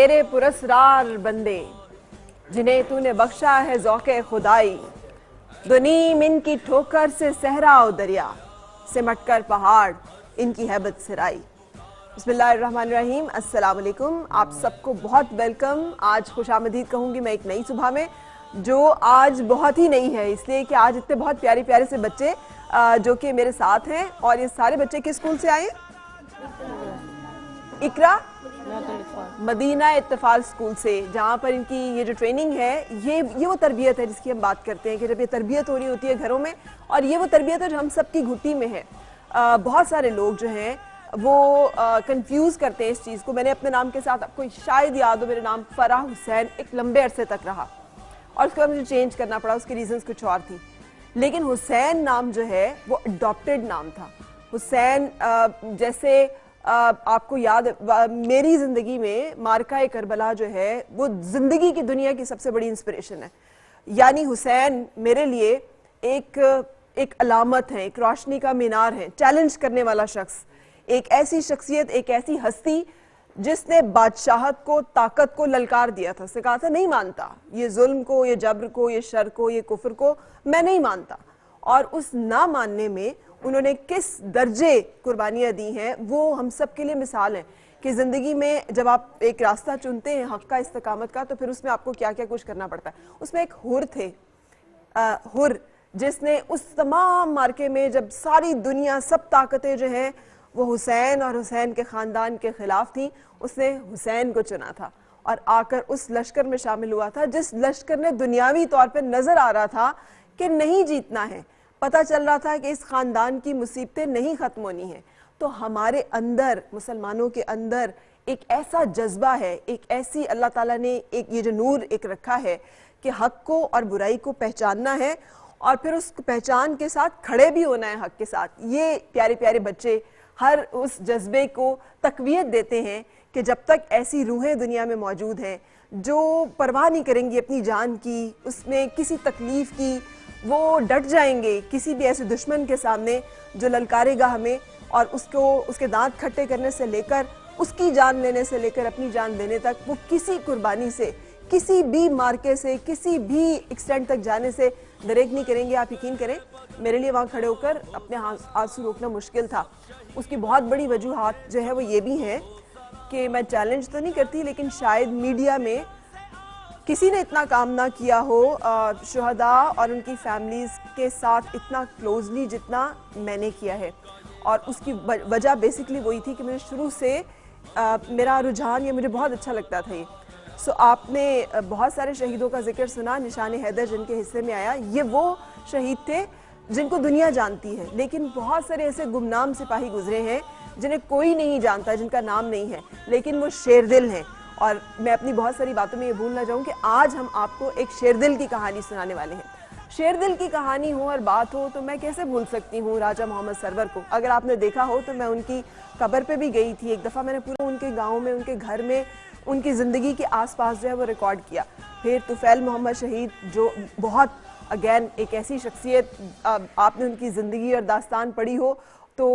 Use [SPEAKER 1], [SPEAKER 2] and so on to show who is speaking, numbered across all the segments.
[SPEAKER 1] तेरे पुरस्रार बंदे जिन्हें तूने बख्शा है ज़ौक़े खुदाई, दुनीम इनकी ठोकर से सहरा और दरिया, सिमट कर पहाड़ इनकी हैबत सिराई। बिस्मिल्लाहिर्रहमानिर्रहीम, अस्सलाम वालेकुम। आप सबको बहुत वेलकम। आज खुशामदीद कहूँगी मैं एक नई सुबह में, जो आज बहुत ही नई है, इसलिए कि आज इतने बहुत प्यारे प्यारे से बच्चे जो कि मेरे साथ हैं। और ये सारे बच्चे किस स्कूल से आए? इकरा मदीना इत्तेफाल स्कूल से, जहाँ पर इनकी ये जो ट्रेनिंग है, ये वो तरबियत है जिसकी हम बात करते हैं कि जब ये तरबियत हो रही होती है घरों में, और ये वो तरबियत है जो हम सब की घुट्टी में है। बहुत सारे लोग जो हैं वो कंफ्यूज करते हैं इस चीज़ को। मैंने अपने नाम के साथ, आपको शायद याद हो, मेरा नाम फराह हुसैन एक लंबे अरसे तक रहा और उसके बाद मुझे चेंज करना पड़ा, उसकी रीजंस कुछ और थी। लेकिन हुसैन नाम जो है वो अडॉप्टेड नाम था। हुसैन जैसे आपको याद, मेरी ज़िंदगी में मार्का करबला जो है वो ज़िंदगी की दुनिया की सबसे बड़ी इंस्पिरेशन है। यानी हुसैन मेरे लिए एक अलामत है, एक रोशनी का मीनार है, चैलेंज करने वाला शख्स, एक ऐसी शख्सियत, एक ऐसी हस्ती जिसने बादशाहत को, ताकत को ललकार दिया था। उसने कहा था नहीं मानता ये जुल्म को, ये जबर को, ये शर को, ये कुफर को मैं नहीं मानता। और उस ना मानने में उन्होंने किस दर्जे कुर्बानियाँ दी हैं, वो हम सब के लिए मिसाल है कि ज़िंदगी में जब आप एक रास्ता चुनते हैं हक़ का, इस्तकामत का, तो फिर उसमें आपको क्या क्या कुछ करना पड़ता है। उसमें एक हुर थे, हुर, जिसने उस तमाम मार्के में जब सारी दुनिया, सब ताकतें जो हैं वो हुसैन और हुसैन के ख़ानदान के ख़िलाफ़ थी, उसने हुसैन को चुना था और आकर उस लश्कर में शामिल हुआ था जिस लश्कर ने दुनियावी तौर पर नज़र आ रहा था कि नहीं जीतना है। पता चल रहा था कि इस ख़ानदान की मुसीबतें नहीं ख़त्म होनी हैं। तो हमारे अंदर, मुसलमानों के अंदर एक ऐसा जज्बा है, एक ऐसी अल्लाह ताला ने एक ये जो नूर एक रखा है कि हक़ को और बुराई को पहचानना है और फिर उस पहचान के साथ खड़े भी होना है हक़ के साथ। ये प्यारे प्यारे बच्चे हर उस जज्बे को तक़वियत देते हैं कि जब तक ऐसी रूहें दुनिया में मौजूद हैं जो परवाह नहीं करेंगी अपनी जान की, उसमें किसी तकलीफ़ की, वो डट जाएंगे किसी भी ऐसे दुश्मन के सामने जो ललकारेगा हमें, और उसको, उसके दांत खट्टे करने से लेकर उसकी जान लेने से लेकर अपनी जान देने तक, वो किसी कुर्बानी से, किसी भी मार्के से, किसी भी एक्सटेंट तक जाने से दरेक नहीं करेंगे। आप यकीन करें, मेरे लिए वहाँ खड़े होकर अपने आंसू रोकना मुश्किल था। उसकी बहुत बड़ी वजूहात जो है वो ये भी है कि मैं चैलेंज तो नहीं करती, लेकिन शायद मीडिया में किसी ने इतना काम ना किया हो शुहदा और उनकी फैमिलीज़ के साथ इतना क्लोजली जितना मैंने किया है। और उसकी वजह बेसिकली वही थी कि मुझे शुरू से मेरा रुझान, ये मुझे बहुत अच्छा लगता था ये। सो आपने बहुत सारे शहीदों का जिक्र सुना, निशान हैदर जिनके हिस्से में आया, ये वो शहीद थे जिनको दुनिया जानती है, लेकिन बहुत सारे ऐसे गुमनाम सिपाही गुजरे हैं जिन्हें कोई नहीं जानता, जिनका नाम नहीं है, लेकिन वो शेरदिल हैं। और मैं अपनी बहुत सारी बातों में ये भूल ना जाऊं कि आज हम आपको एक शेरदिल की कहानी सुनाने वाले हैं। शेरदिल की कहानी हो और बात हो तो मैं कैसे भूल सकती हूँ राजा मोहम्मद सरवर को। अगर आपने देखा हो तो मैं उनकी कब्र पे भी गई थी एक दफ़ा, मैंने पूरे उनके गाँव में, उनके घर में, उनकी ज़िंदगी के आसपास जो है वो रिकॉर्ड किया। फिर तुफैल मोहम्मद शहीद, जो बहुत अगैन एक ऐसी शख्सियत, आपने उनकी ज़िंदगी और दास्तान पढ़ी हो तो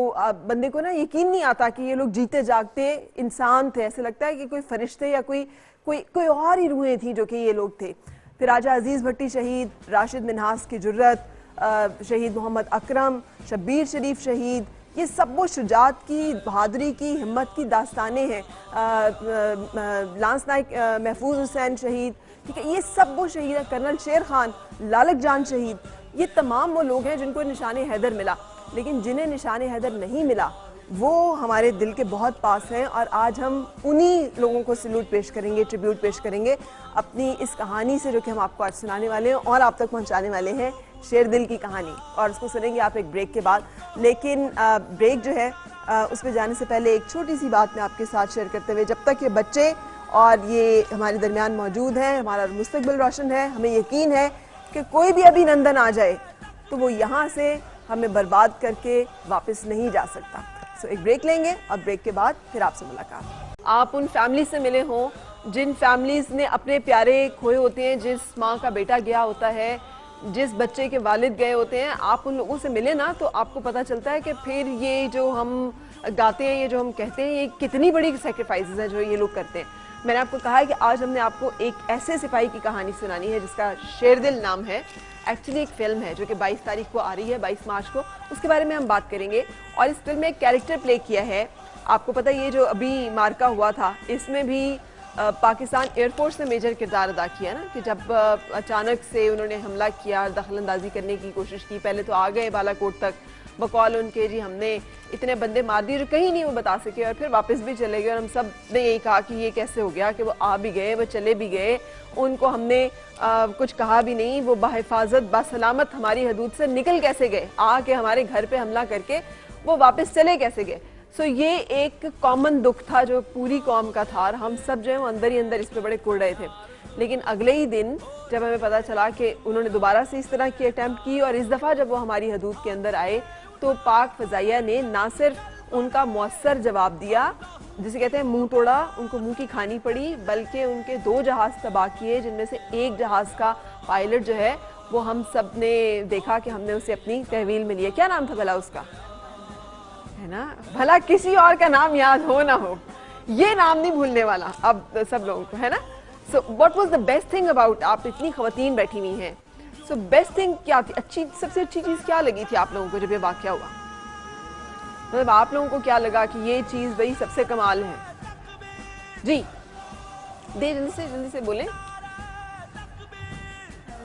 [SPEAKER 1] बंदे को ना यकीन नहीं आता कि ये लोग जीते जागते इंसान थे। ऐसे लगता है कि कोई फरिश्ते या कोई और ही रूहें थी जो कि ये लोग थे। फिर राजा अजीज़ भट्टी शहीद, राशिद मिन्हास की जुर्रत, शहीद मोहम्मद अकरम, शब्बीर शरीफ शहीद, ये सब वो शुजात की, बहादुरी की, हिम्मत की दास्तानें हैं। लांस नाइक महफूज हुसैन शहीद, ठीक है, ये सब वो शहीद हैं। कर्नल शेर खान, लालक जान शहीद, ये तमाम वो लोग हैं जिनको निशान हैदर मिला। लेकिन जिन्हें निशान हैदर नहीं मिला वो हमारे दिल के बहुत पास हैं, और आज हम उन्हीं लोगों को सल्यूट पेश करेंगे, ट्रिब्यूट पेश करेंगे अपनी इस कहानी से, जो कि हम आपको आज सुनाने वाले हैं और आप तक पहुंचाने वाले हैं, शेरदिल की कहानी। और उसको सुनेंगे आप एक ब्रेक के बाद। लेकिन ब्रेक जो है उस पर जाने से पहले एक छोटी सी बात मैं आपके साथ शेयर करते हुए, जब तक ये बच्चे और ये हमारे दरमियान मौजूद हैं, हमारा मुस्तकबिल रोशन है। हमें यकीन है कि कोई भी अभिनंदन आ जाए तो वो यहाँ से हमें बर्बाद करके वापस नहीं जा सकता। सो एक ब्रेक लेंगे और ब्रेक के बाद फिर आपसे मुलाकात। आप उन फैमिली से मिले हों जिन फैमिलीज़ ने अपने प्यारे खोए होते हैं, जिस माँ का बेटा गया होता है, जिस बच्चे के वालिद गए होते हैं, आप उन लोगों से मिले ना तो आपको पता चलता है कि फिर ये जो हम गाते हैं, ये जो हम कहते हैं, ये कितनी बड़ी सेक्रीफाइसेस हैं जो ये लोग करते हैं। मैंने आपको कहा है कि आज हमने आपको एक ऐसे सिपाही की कहानी सुनानी है जिसका शेरदिल नाम है। एक्चुअली एक फिल्म है जो कि 22 तारीख को आ रही है, 22 मार्च को, उसके बारे में हम बात करेंगे। और इस फिल्म में एक कैरेक्टर प्ले किया है, आपको पता है ये जो अभी मार्का हुआ था इसमें भी पाकिस्तान एयरफोर्स ने मेजर किरदार अदा किया ना, कि जब अचानक से उन्होंने हमला किया, दखलंदाजी करने की कोशिश की। पहले तो आ गए बालाकोट तक बकौल उनके जी हमने इतने बंदे मार दिए जो कहीं नहीं वो बता सके, और फिर वापस भी चले गए। और हम सब ने यही कहा कि ये कैसे हो गया कि वो आ भी गए, वो चले भी गए, उनको हमने कुछ कहा भी नहीं, वो बाहिफाजत बासलामत हमारी हदूद से निकल कैसे गए, आके हमारे घर पे हमला करके वो वापस चले कैसे गए। सो ये एक कॉमन दुख था जो पूरी कौम का था, और हम सब जो है वो अंदर ही अंदर इस पे बड़े कुड़ रहे थे। लेकिन अगले ही दिन जब हमें पता चला कि उन्होंने दोबारा से इस तरह की अटैम्प्ट की, और इस दफ़ा जब वो हमारी हदूद के अंदर आए तो पाक फ़ज़ाइया ने ना सिर्फ उनका मौसर जवाब दिया, जिसे कहते हैं मुंह तोड़ा, उनको मुंह की खानी पड़ी, बल्कि उनके 2 जहाज़ तबाह किए, जिनमें से एक जहाज़ का पायलट जो है वो हम सब ने देखा कि हमने उसे अपनी तहवील में लिया। क्या नाम था भला उसका, है ना, भला किसी और का नाम याद हो ना हो, ये नाम नहीं भूलने वाला अब सब लोगों को, है ना। So what was the best thing about, आप इतनी खवातीन बैठी हुई हैं, सो बेस्ट थिंग क्या थी, सबसे अच्छी चीज़ क्या लगी थी आप लोगों को जब ये वाक़या हुआ? मतलब आप लोगों को क्या लगा कि ये चीज़ वही सबसे कमाल है? जी जल्दी से बोलें।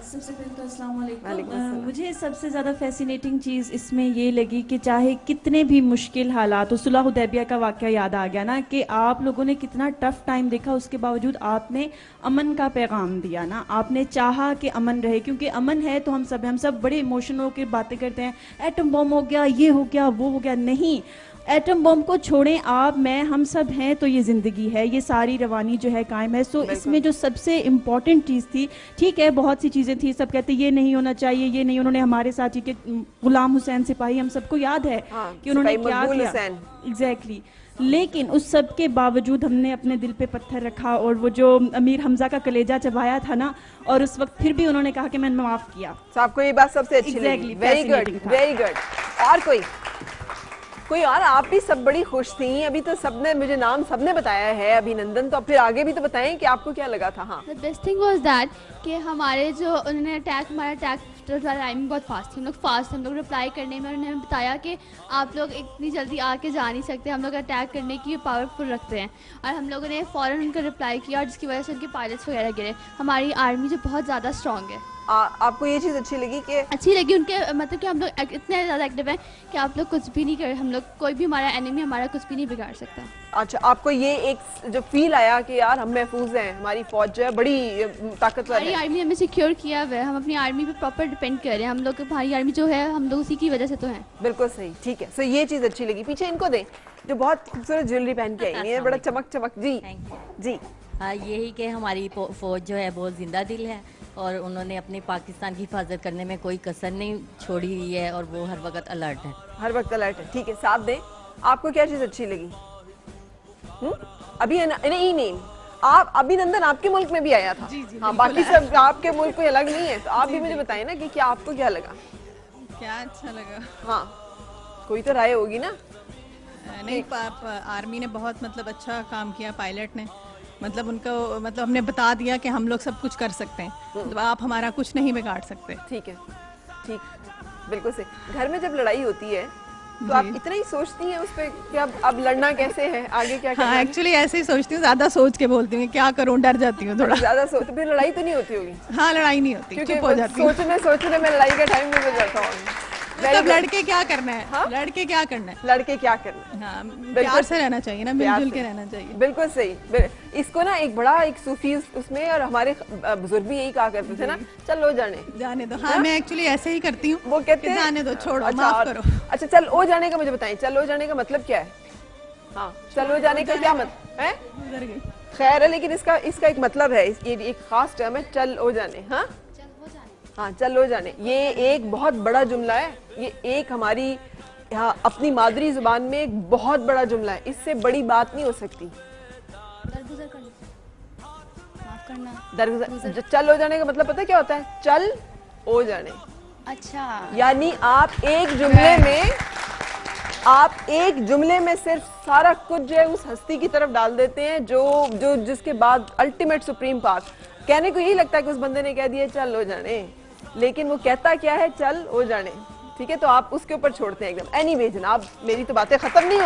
[SPEAKER 2] सबसे पहले तो अस्सलाम वालेकुम। मुझे सबसे ज़्यादा फैसिनेटिंग चीज़ इसमें ये लगी कि चाहे कितने भी मुश्किल हालात हो, सुलह हुदैबिया का वाक़या याद आ गया ना, कि आप लोगों ने कितना टफ टाइम देखा, उसके बावजूद आपने अमन का पैगाम दिया ना, आपने चाहा कि अमन रहे, क्योंकि अमन है तो हम सब बड़े इमोशनल होकर बातें करते हैं, एटम बम हो गया, ये हो गया, वो हो गया। नहीं, एटम बम को छोड़ें, आप मैं हम सब हैं तो ये ज़िंदगी है, ये सारी रवानी जो है कायम है। सो इसमें जो सबसे इम्पॉर्टेंट चीज़ थी, ठीक है बहुत सी चीज़ें थी, सब कहते ये नहीं होना चाहिए, ये नहीं, उन्होंने हमारे साथ ही के गुलाम हुसैन सिपाही, हम सबको याद है कि उन्होंने क्या किया, एग्जैक्टली। लेकिन उस सब के बावजूद हमने अपने दिल पे पत्थर रखा, और वो जो अमीर हमजा का कलेजा चबाया था ना, और उस वक्त फिर भी उन्होंने कहा कि मैंने माफ़ किया।
[SPEAKER 1] तो आपको ये बात सबसे अच्छी लगी? Very good, very good. और कोई और? आप भी सब बड़ी खुश थी, अभी तो सबने मुझे नाम सबने बताया है, अभिनंदन, तो अब फिर आगे भी तो बताएं कि आपको क्या लगा था। हाँ,
[SPEAKER 3] the best thing was that कि हमारे जो उन्होंने हमारा अटैक टाइमिंग बहुत फास्ट थी, हम लोग रिप्लाई करने में, उन्होंने बताया कि आप लोग इतनी जल्दी आके जा नहीं सकते, हम लोग अटैक करने की पावरफुल रखते हैं, और हम लोगों ने फ़ौरन उनका रिप्लाई किया, और जिसकी वजह से उनके पायलट्स वगैरह गिरे। हमारी आर्मी जो बहुत ज़्यादा स्ट्रॉन्ग है।
[SPEAKER 1] आपको ये चीज़ अच्छी लगी कि
[SPEAKER 3] उनके मतलब कि हम लोग इतने ज़्यादा एक्टिव हैं कि आप लोग कुछ भी नहीं कर, हम लोग कोई भी हमारा एनिमी हमारा कुछ भी नहीं बिगाड़ सकता।
[SPEAKER 1] अच्छा, आपको ये एक जो फील आया कि यार हम महफूज हैं, हमारी फौज जो है बड़ी ताकतवर है,
[SPEAKER 3] हमारी आर्मी हमें सिक्योर किया हुआ है, हम अपनी आर्मी पे प्रॉपर डिपेंड कर रहे हैं, हम लोग हमारी आर्मी जो है हम लोग उसी की वजह से तो हैं।
[SPEAKER 1] बिल्कुल सही, ठीक है। सो ये चीज़ अच्छी लगी। पीछे इनको दें जो बहुत खूबसूरत ज्वेलरी पहन के आई है, बड़ा चमक। जी
[SPEAKER 4] हाँ, यही कि हमारी फौज जो है बहुत जिंदा दिल है, और उन्होंने अपने पाकिस्तान की हिफाजत करने में कोई कसर नहीं छोड़ी हुई है, और वो हर वक्त अलर्ट है, ठीक है। साथ दें, आपको क्या चीज़ अच्छी लगी? अभी नहीं, आप अभिनंदन आपके मुल्क में भी आया था। जी, हाँ, बाकी सब आपके मुल्क कोई अलग नहीं है, तो आप भी मुझे बताएं ना कि क्या आपको क्या लगा,
[SPEAKER 5] क्या अच्छा लगा।
[SPEAKER 1] हाँ, कोई तो राय होगी ना।
[SPEAKER 5] नहीं, आर्मी ने बहुत मतलब अच्छा काम किया, पायलट ने मतलब उनको मतलब हमने बता दिया कि हम लोग सब कुछ कर सकते हैं, मतलब आप हमारा कुछ नहीं बिगाड़ सकते।
[SPEAKER 1] ठीक है, ठीक, बिल्कुल सही। घर में जब लड़ाई होती है तो आप इतना ही सोचती हैं उस पे कि अब लड़ना कैसे है, आगे क्या करना है?
[SPEAKER 5] हाँ, एक्चुअली ऐसे ही सोचती हूँ, ज्यादा सोच के बोलती हूँ, क्या करूँ, डर जाती हूँ थोड़ा।
[SPEAKER 1] ज्यादा सोच, फिर लड़ाई तो नहीं होती होगी?
[SPEAKER 5] हाँ, लड़ाई नहीं होती, चुप हो जाती हूँ।
[SPEAKER 1] सोचने में लड़ाई का टाइम गुजर जाता हूँ।
[SPEAKER 5] मतलब लड़के क्या करना है, हाँ? लड़के क्या करना है, हाँ, प्यार से रहना चाहिए ना, मिलजुल के रहना चाहिए।
[SPEAKER 1] बिल्कुल सही। इसको ना एक बड़ा एक सूफी उसमें, और हमारे बुजुर्ग भी यही कहा करते थे ना, चलो जाने दो।
[SPEAKER 5] हाँ, मैं एक्चुअली ऐसे ही करती हूँ,
[SPEAKER 1] वो कहते हैं
[SPEAKER 5] जाने दो, छोड़ो, माफ करो।
[SPEAKER 1] अच्छा, चल ओ जाने का मुझे बताएं, चलो जाने का मतलब क्या है? हाँ, चलो जाने का क्या मतलब है? खैर है, लेकिन इसका एक मतलब है, ये एक खास टर्म है, चल ओ जाने। हाँ, चलो जाने, ये एक बहुत बड़ा जुमला है, ये एक हमारी यहाँ अपनी मादरी जुबान में एक बहुत बड़ा जुमला है, इससे बड़ी बात नहीं हो सकती। दरगुजर, चल हो जाने का मतलब पता क्या होता है? चल ओ जाने।
[SPEAKER 3] अच्छा,
[SPEAKER 1] यानी आप एक जुमले में आप एक जुमले में सिर्फ सारा कुछ जो है उस हस्ती की तरफ डाल देते हैं जो जिसके बाद अल्टीमेट सुप्रीम पावर। कहने को यही लगता है कि उस बंदे ने कह दिया चल हो जाने, लेकिन वो कहता क्या है, चल हो जाने। ठीक है, तो आप उसके ऊपर छोड़ते हैं एकदम। एनीवे जनाब, मेरी तो बातें खत्म नहीं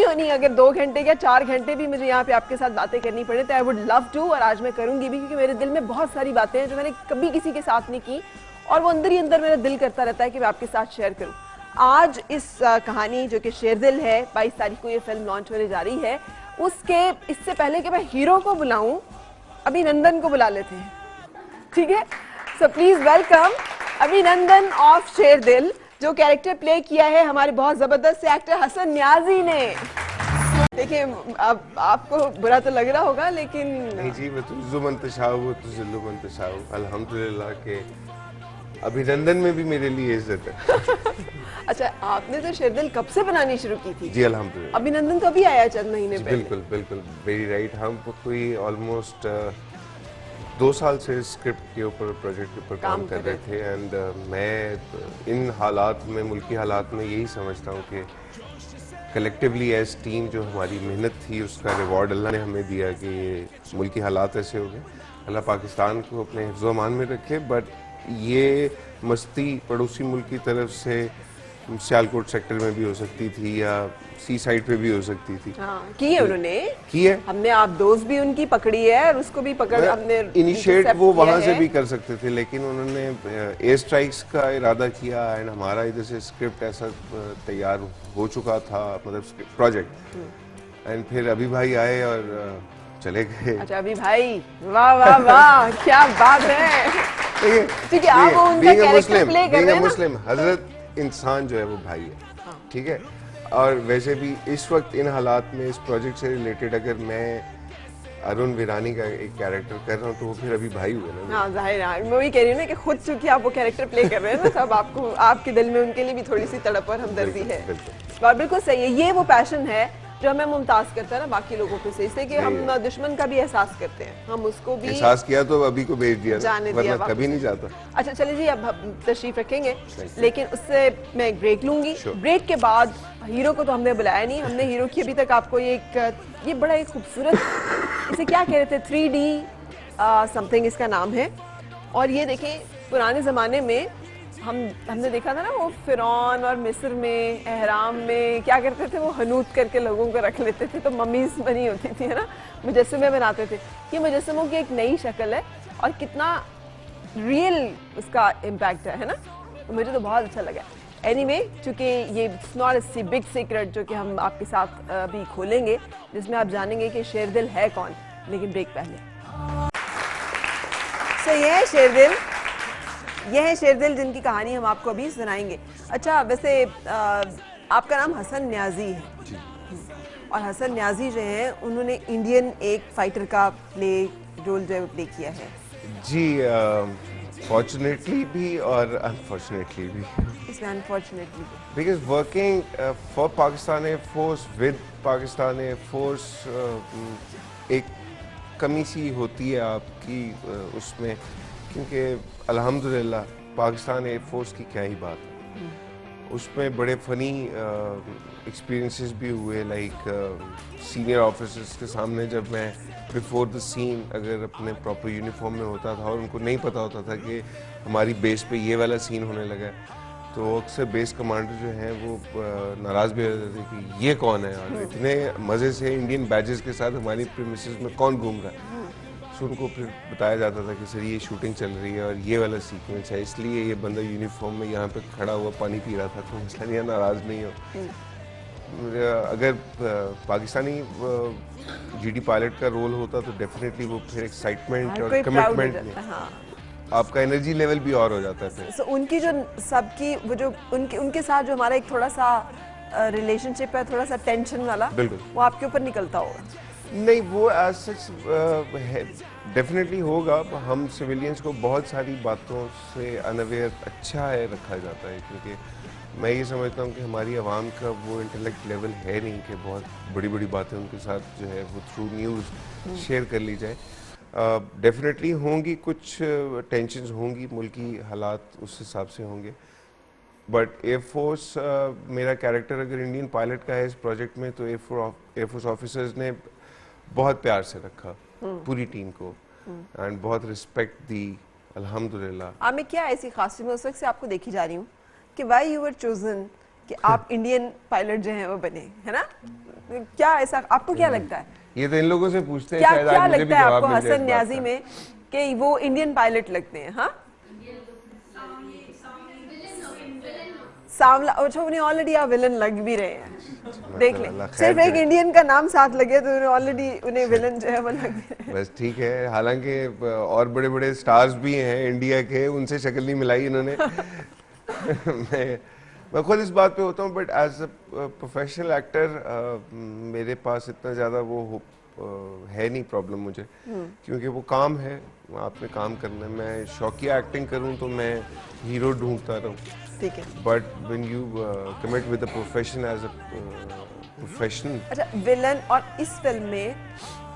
[SPEAKER 1] होनी, अगर 2 घंटे या 4 घंटे भी मुझे यहाँ पे आपके साथ बातें करनी पड़े तो आई वुड लव टू, और आज मैं करूंगी भी, क्योंकि मेरे दिल में बहुत सारी बातें हैं जो मैंने कभी किसी के साथ नहीं की, और वो अंदर ही अंदर मेरा दिल करता रहता है कि मैं आपके साथ शेयर करूं। आज इस कहानी जो कि शेरदिल है, 22 तारीख को ये फिल्म लॉन्च होने जा रही है, उसके इससे पहले कि मैं हीरो को बुलाऊं, अभिनंदन को बुला लेते हैं। ठीक है, सो प्लीज वेलकम अभिनंदन ऑफ शेरदिल, जो कैरेक्टर प्ले किया है हमारे बहुत जबरदस्त एक्टर हसन न्याजी ने। देखिए, अब आपको बुरा तो लग रहा होगा, लेकिन
[SPEAKER 6] नहीं जी, मैं तो जुमंतशाहू तो जुल्लुमंतशाहू, अल्हम्दुलिल्लाह के अभिनंदन में भी मेरे लिए इज्जत है।
[SPEAKER 1] अच्छा, आपने तो शेरदिल कब से बनानी शुरू की थी?
[SPEAKER 6] जी अल्हम्दुलिल्लाह।
[SPEAKER 1] अभिनंदन तो अभी आया चंद महीने पहले।
[SPEAKER 6] बिल्कुल बिल्कुल, वेरी राइट। हम कोई ऑलमोस्ट 2 साल से स्क्रिप्ट के ऊपर, प्रोजेक्ट के ऊपर काम कर रहे थे, एंड मैं इन हालात में, मुल्की हालात में यही समझता हूँ कि कलेक्टिवली एज टीम जो हमारी मेहनत थी उसका रिवॉर्ड अल्लाह ने हमें दिया कि ये मुल्की हालात ऐसे हो गए। अल्लाह पाकिस्तान को अपने हिफ्ज़ अमान में रखे, बट ये मस्ती पड़ोसी मुल्क की तरफ से सियालकोट सेक्टर में भी हो सकती थी या सी साइड पे भी हो सकती थी।
[SPEAKER 1] हाँ, की है उन्होंने,
[SPEAKER 6] की है।
[SPEAKER 1] हमने आप दोस्त भी उनकी पकड़ी है और उसको भी पकड़, हमने
[SPEAKER 6] इनिशिएट वो वहां से भी कर सकते थे, लेकिन उन्होंने एयर स्ट्राइक्स का इरादा किया, एंड हमारा इधर से स्क्रिप्ट ऐसा तैयार हो चुका था, मतलब प्रोजेक्ट, एंड फिर अभी भाई आए और चले गए।
[SPEAKER 1] अच्छा, अभी भाई, वाह वाह वाह, क्या बात है। ठीक है, आप उनका कैरेक्टर प्ले कर रहे हैं ना।
[SPEAKER 6] मुस्लिम हजरत इंसान जो है वो भाई है, ठीक है। और वैसे भी इस वक्त इन हालात में इस प्रोजेक्ट से रिलेटेड अगर मैं अरुण वीरानी का एक कैरेक्टर कर रहा हूँ तो वो फिर अभी भाई हुए ना।
[SPEAKER 1] हाँ, जाहिर है, मैं वही कह रही हूँ ना कि खुद चूंकि आप वो कैरेक्टर प्ले कर रहे हैं ना, तब आपको, आपके दिल में उनके लिए भी थोड़ी सी तड़प और हमदर्दी है। बिल्कुल सही है, ये वो पैशन है जो हमें मुमताज करता है ना बाकी लोगों को से, इससे कि हम दुश्मन का भी एहसास करते हैं, हम उसको भी
[SPEAKER 6] एहसास किया तो अभी को भेज दिया,
[SPEAKER 1] जाने दिया,
[SPEAKER 6] वरना कभी नहीं जाता।
[SPEAKER 1] अच्छा चलिए जी, अब हम तशरीफ रखेंगे, लेकिन उससे मैं एक ब्रेक लूंगी। ब्रेक के बाद हीरो को तो हमने बुलाया नहीं, हमने हीरो की अभी तक आपको ये बड़ा एक खूबसूरत, इसे क्या कह रहे थे, 3D समथिंग इसका नाम है, और ये देखें पुराने ज़माने में हमने देखा था ना, वो फिरौन और मिस्र में एहराम में क्या करते थे, वो हनूत करके लोगों को रख लेते थे, तो मम्मीज बनी होती थी, है ना, मुजस्समे बनाते थे। ये मुजस्समों की एक नई शक्ल है और कितना रियल उसका इम्पैक्ट है ना, तो मुझे तो बहुत अच्छा लगा। एनीवे, चूँकि ये नॉट अ बिग सीक्रेट जो कि हम आपके साथ अभी खोलेंगे, जिसमें आप जानेंगे कि शेरदिल है कौन, लेकिन ब्रेक पहले। सो ये है शेरदिल, यह है शेरदिल जिनकी कहानी हम आपको अभी सुनाएंगे। अच्छा, वैसे आपका नाम हसन न्याजी है जी। और हसन न्याजी जो है, उन्होंने इंडियन एक फाइटर का रोल जो प्ले किया है
[SPEAKER 6] जी, फॉर्चुनेटली भी और अनफॉर्चुनेटली भी।
[SPEAKER 1] इसमें unfortunately
[SPEAKER 6] because working for Pakistan air force with Pakistan air force एक कमी सी होती है आपकी उसमें, क्योंकि अल्हम्दुलिल्लाह पाकिस्तान एयर फोर्स की क्या ही बात है, उसमें बड़े फ़नी एक्सपीरियंसेस भी हुए, लाइक सीनियर ऑफिसर्स के सामने जब मैं बिफोर द सीन अगर अपने प्रॉपर यूनिफॉर्म में होता था और उनको नहीं पता होता था कि हमारी बेस पे ये वाला सीन होने लगा है, तो अक्सर बेस कमांडर जो हैं वो नाराज़ भी हो जाते थे कि ये कौन है, और इतने मज़े से इंडियन बैजेस के साथ हमारी प्रीमिसेस में कौन घूम रहा है। सो उनको फिर बताया जाता था कि सर ये शूटिंग चल रही है और ये वाला सीक्वेंस है, इसलिए ये बंदा यूनिफॉर्म में यहाँ पे खड़ा हुआ पानी पी रहा था, तो मसला नहीं है, नाराज़ नहीं हो। अगर पाकिस्तानी जीडी पायलट का रोल होता तो डेफिनेटली वो फिर एक्साइटमेंट और कमिटमेंट में आपका एनर्जी लेवल भी और हो जाता है फिर।
[SPEAKER 1] so, उनकी जो सबकी वो जो उनके साथ जो हमारा एक थोड़ा सा रिलेशनशिप है, थोड़ा सा टेंशन वाला,
[SPEAKER 6] बिल्कुल
[SPEAKER 1] वो आपके ऊपर निकलता होगा।
[SPEAKER 6] नहीं, वो एज सच डेफिनेटली होगा। हम सिविलियंस को बहुत सारी बातों से अनअवेयर अच्छा है रखा जाता है, क्योंकि मैं ये समझता हूँ कि हमारी आवाम का वो इंटेलेक्ट लेवल है नहीं कि बहुत बड़ी बड़ी बातें उनके साथ जो है वो थ्रू न्यूज़ शेयर कर ली जाए। डेफिनेटली होंगी, कुछ टेंशन्स होंगी, मुल्की हालात उस हिसाब से होंगे, बट एयरफोर्स मेरा कैरेक्टर अगर इंडियन पायलट का है इस प्रोजेक्ट में, तो एयरफोर्स ऑफिसर्स ने बहुत प्यार से रखा पूरी टीम को एंड बहुत रिस्पेक्ट दी, अल्हम्दुलिल्लाह।
[SPEAKER 1] आप में क्या ऐसी खासियत, मैं उस वक्त से आपको देखी जा रही हूँ कि व्हाई यू वर चोजन कि आप इंडियन पायलट जो हैं वो बने, है ना? क्या ऐसा आपको क्या लगता है?
[SPEAKER 6] ये तो इन लोगों से पूछते हैं,
[SPEAKER 1] क्या
[SPEAKER 6] शायद
[SPEAKER 1] क्या
[SPEAKER 6] आज मुझे भी
[SPEAKER 1] लगता है
[SPEAKER 6] जवाब
[SPEAKER 1] आपको
[SPEAKER 6] मिल जाए इस
[SPEAKER 1] हसन
[SPEAKER 6] बात
[SPEAKER 1] न्याजी
[SPEAKER 6] का।
[SPEAKER 1] में कि वो इंडियन पायलट लगते हैं? हाँ, सांवला, अच्छा उन्हें ऑलरेडी आप विलन लग भी रहे हैं, देख लें,
[SPEAKER 6] अल्लाह खैर
[SPEAKER 1] सिर्फ एक
[SPEAKER 6] करे।
[SPEAKER 1] इंडियन का नाम साथ लगे तो उन्हें ऑलरेडी उन्हें विलन जो है वो लग भी रहे हैं।
[SPEAKER 6] बस ठीक है, हालांकि और बड़े बड़े स्टार्स भी हैं इंडिया के, उनसे शक्ल नहीं मिलाई इन्होंने। मैं खुद इस बात पे होता हूँ, but as a professional actor मेरे पास इतना ज़्यादा वो है नहीं प्रॉब्लम मुझे, क्योंकि वो काम है, आपने काम करना है। मैं शौकिया एक्टिंग करूँ तो मैं हीरो ढूंढता रहूँ,
[SPEAKER 1] ठीक है।
[SPEAKER 6] But when you commit with the profession as a professional.
[SPEAKER 1] अच्छा, विलन, और इस फिल्म में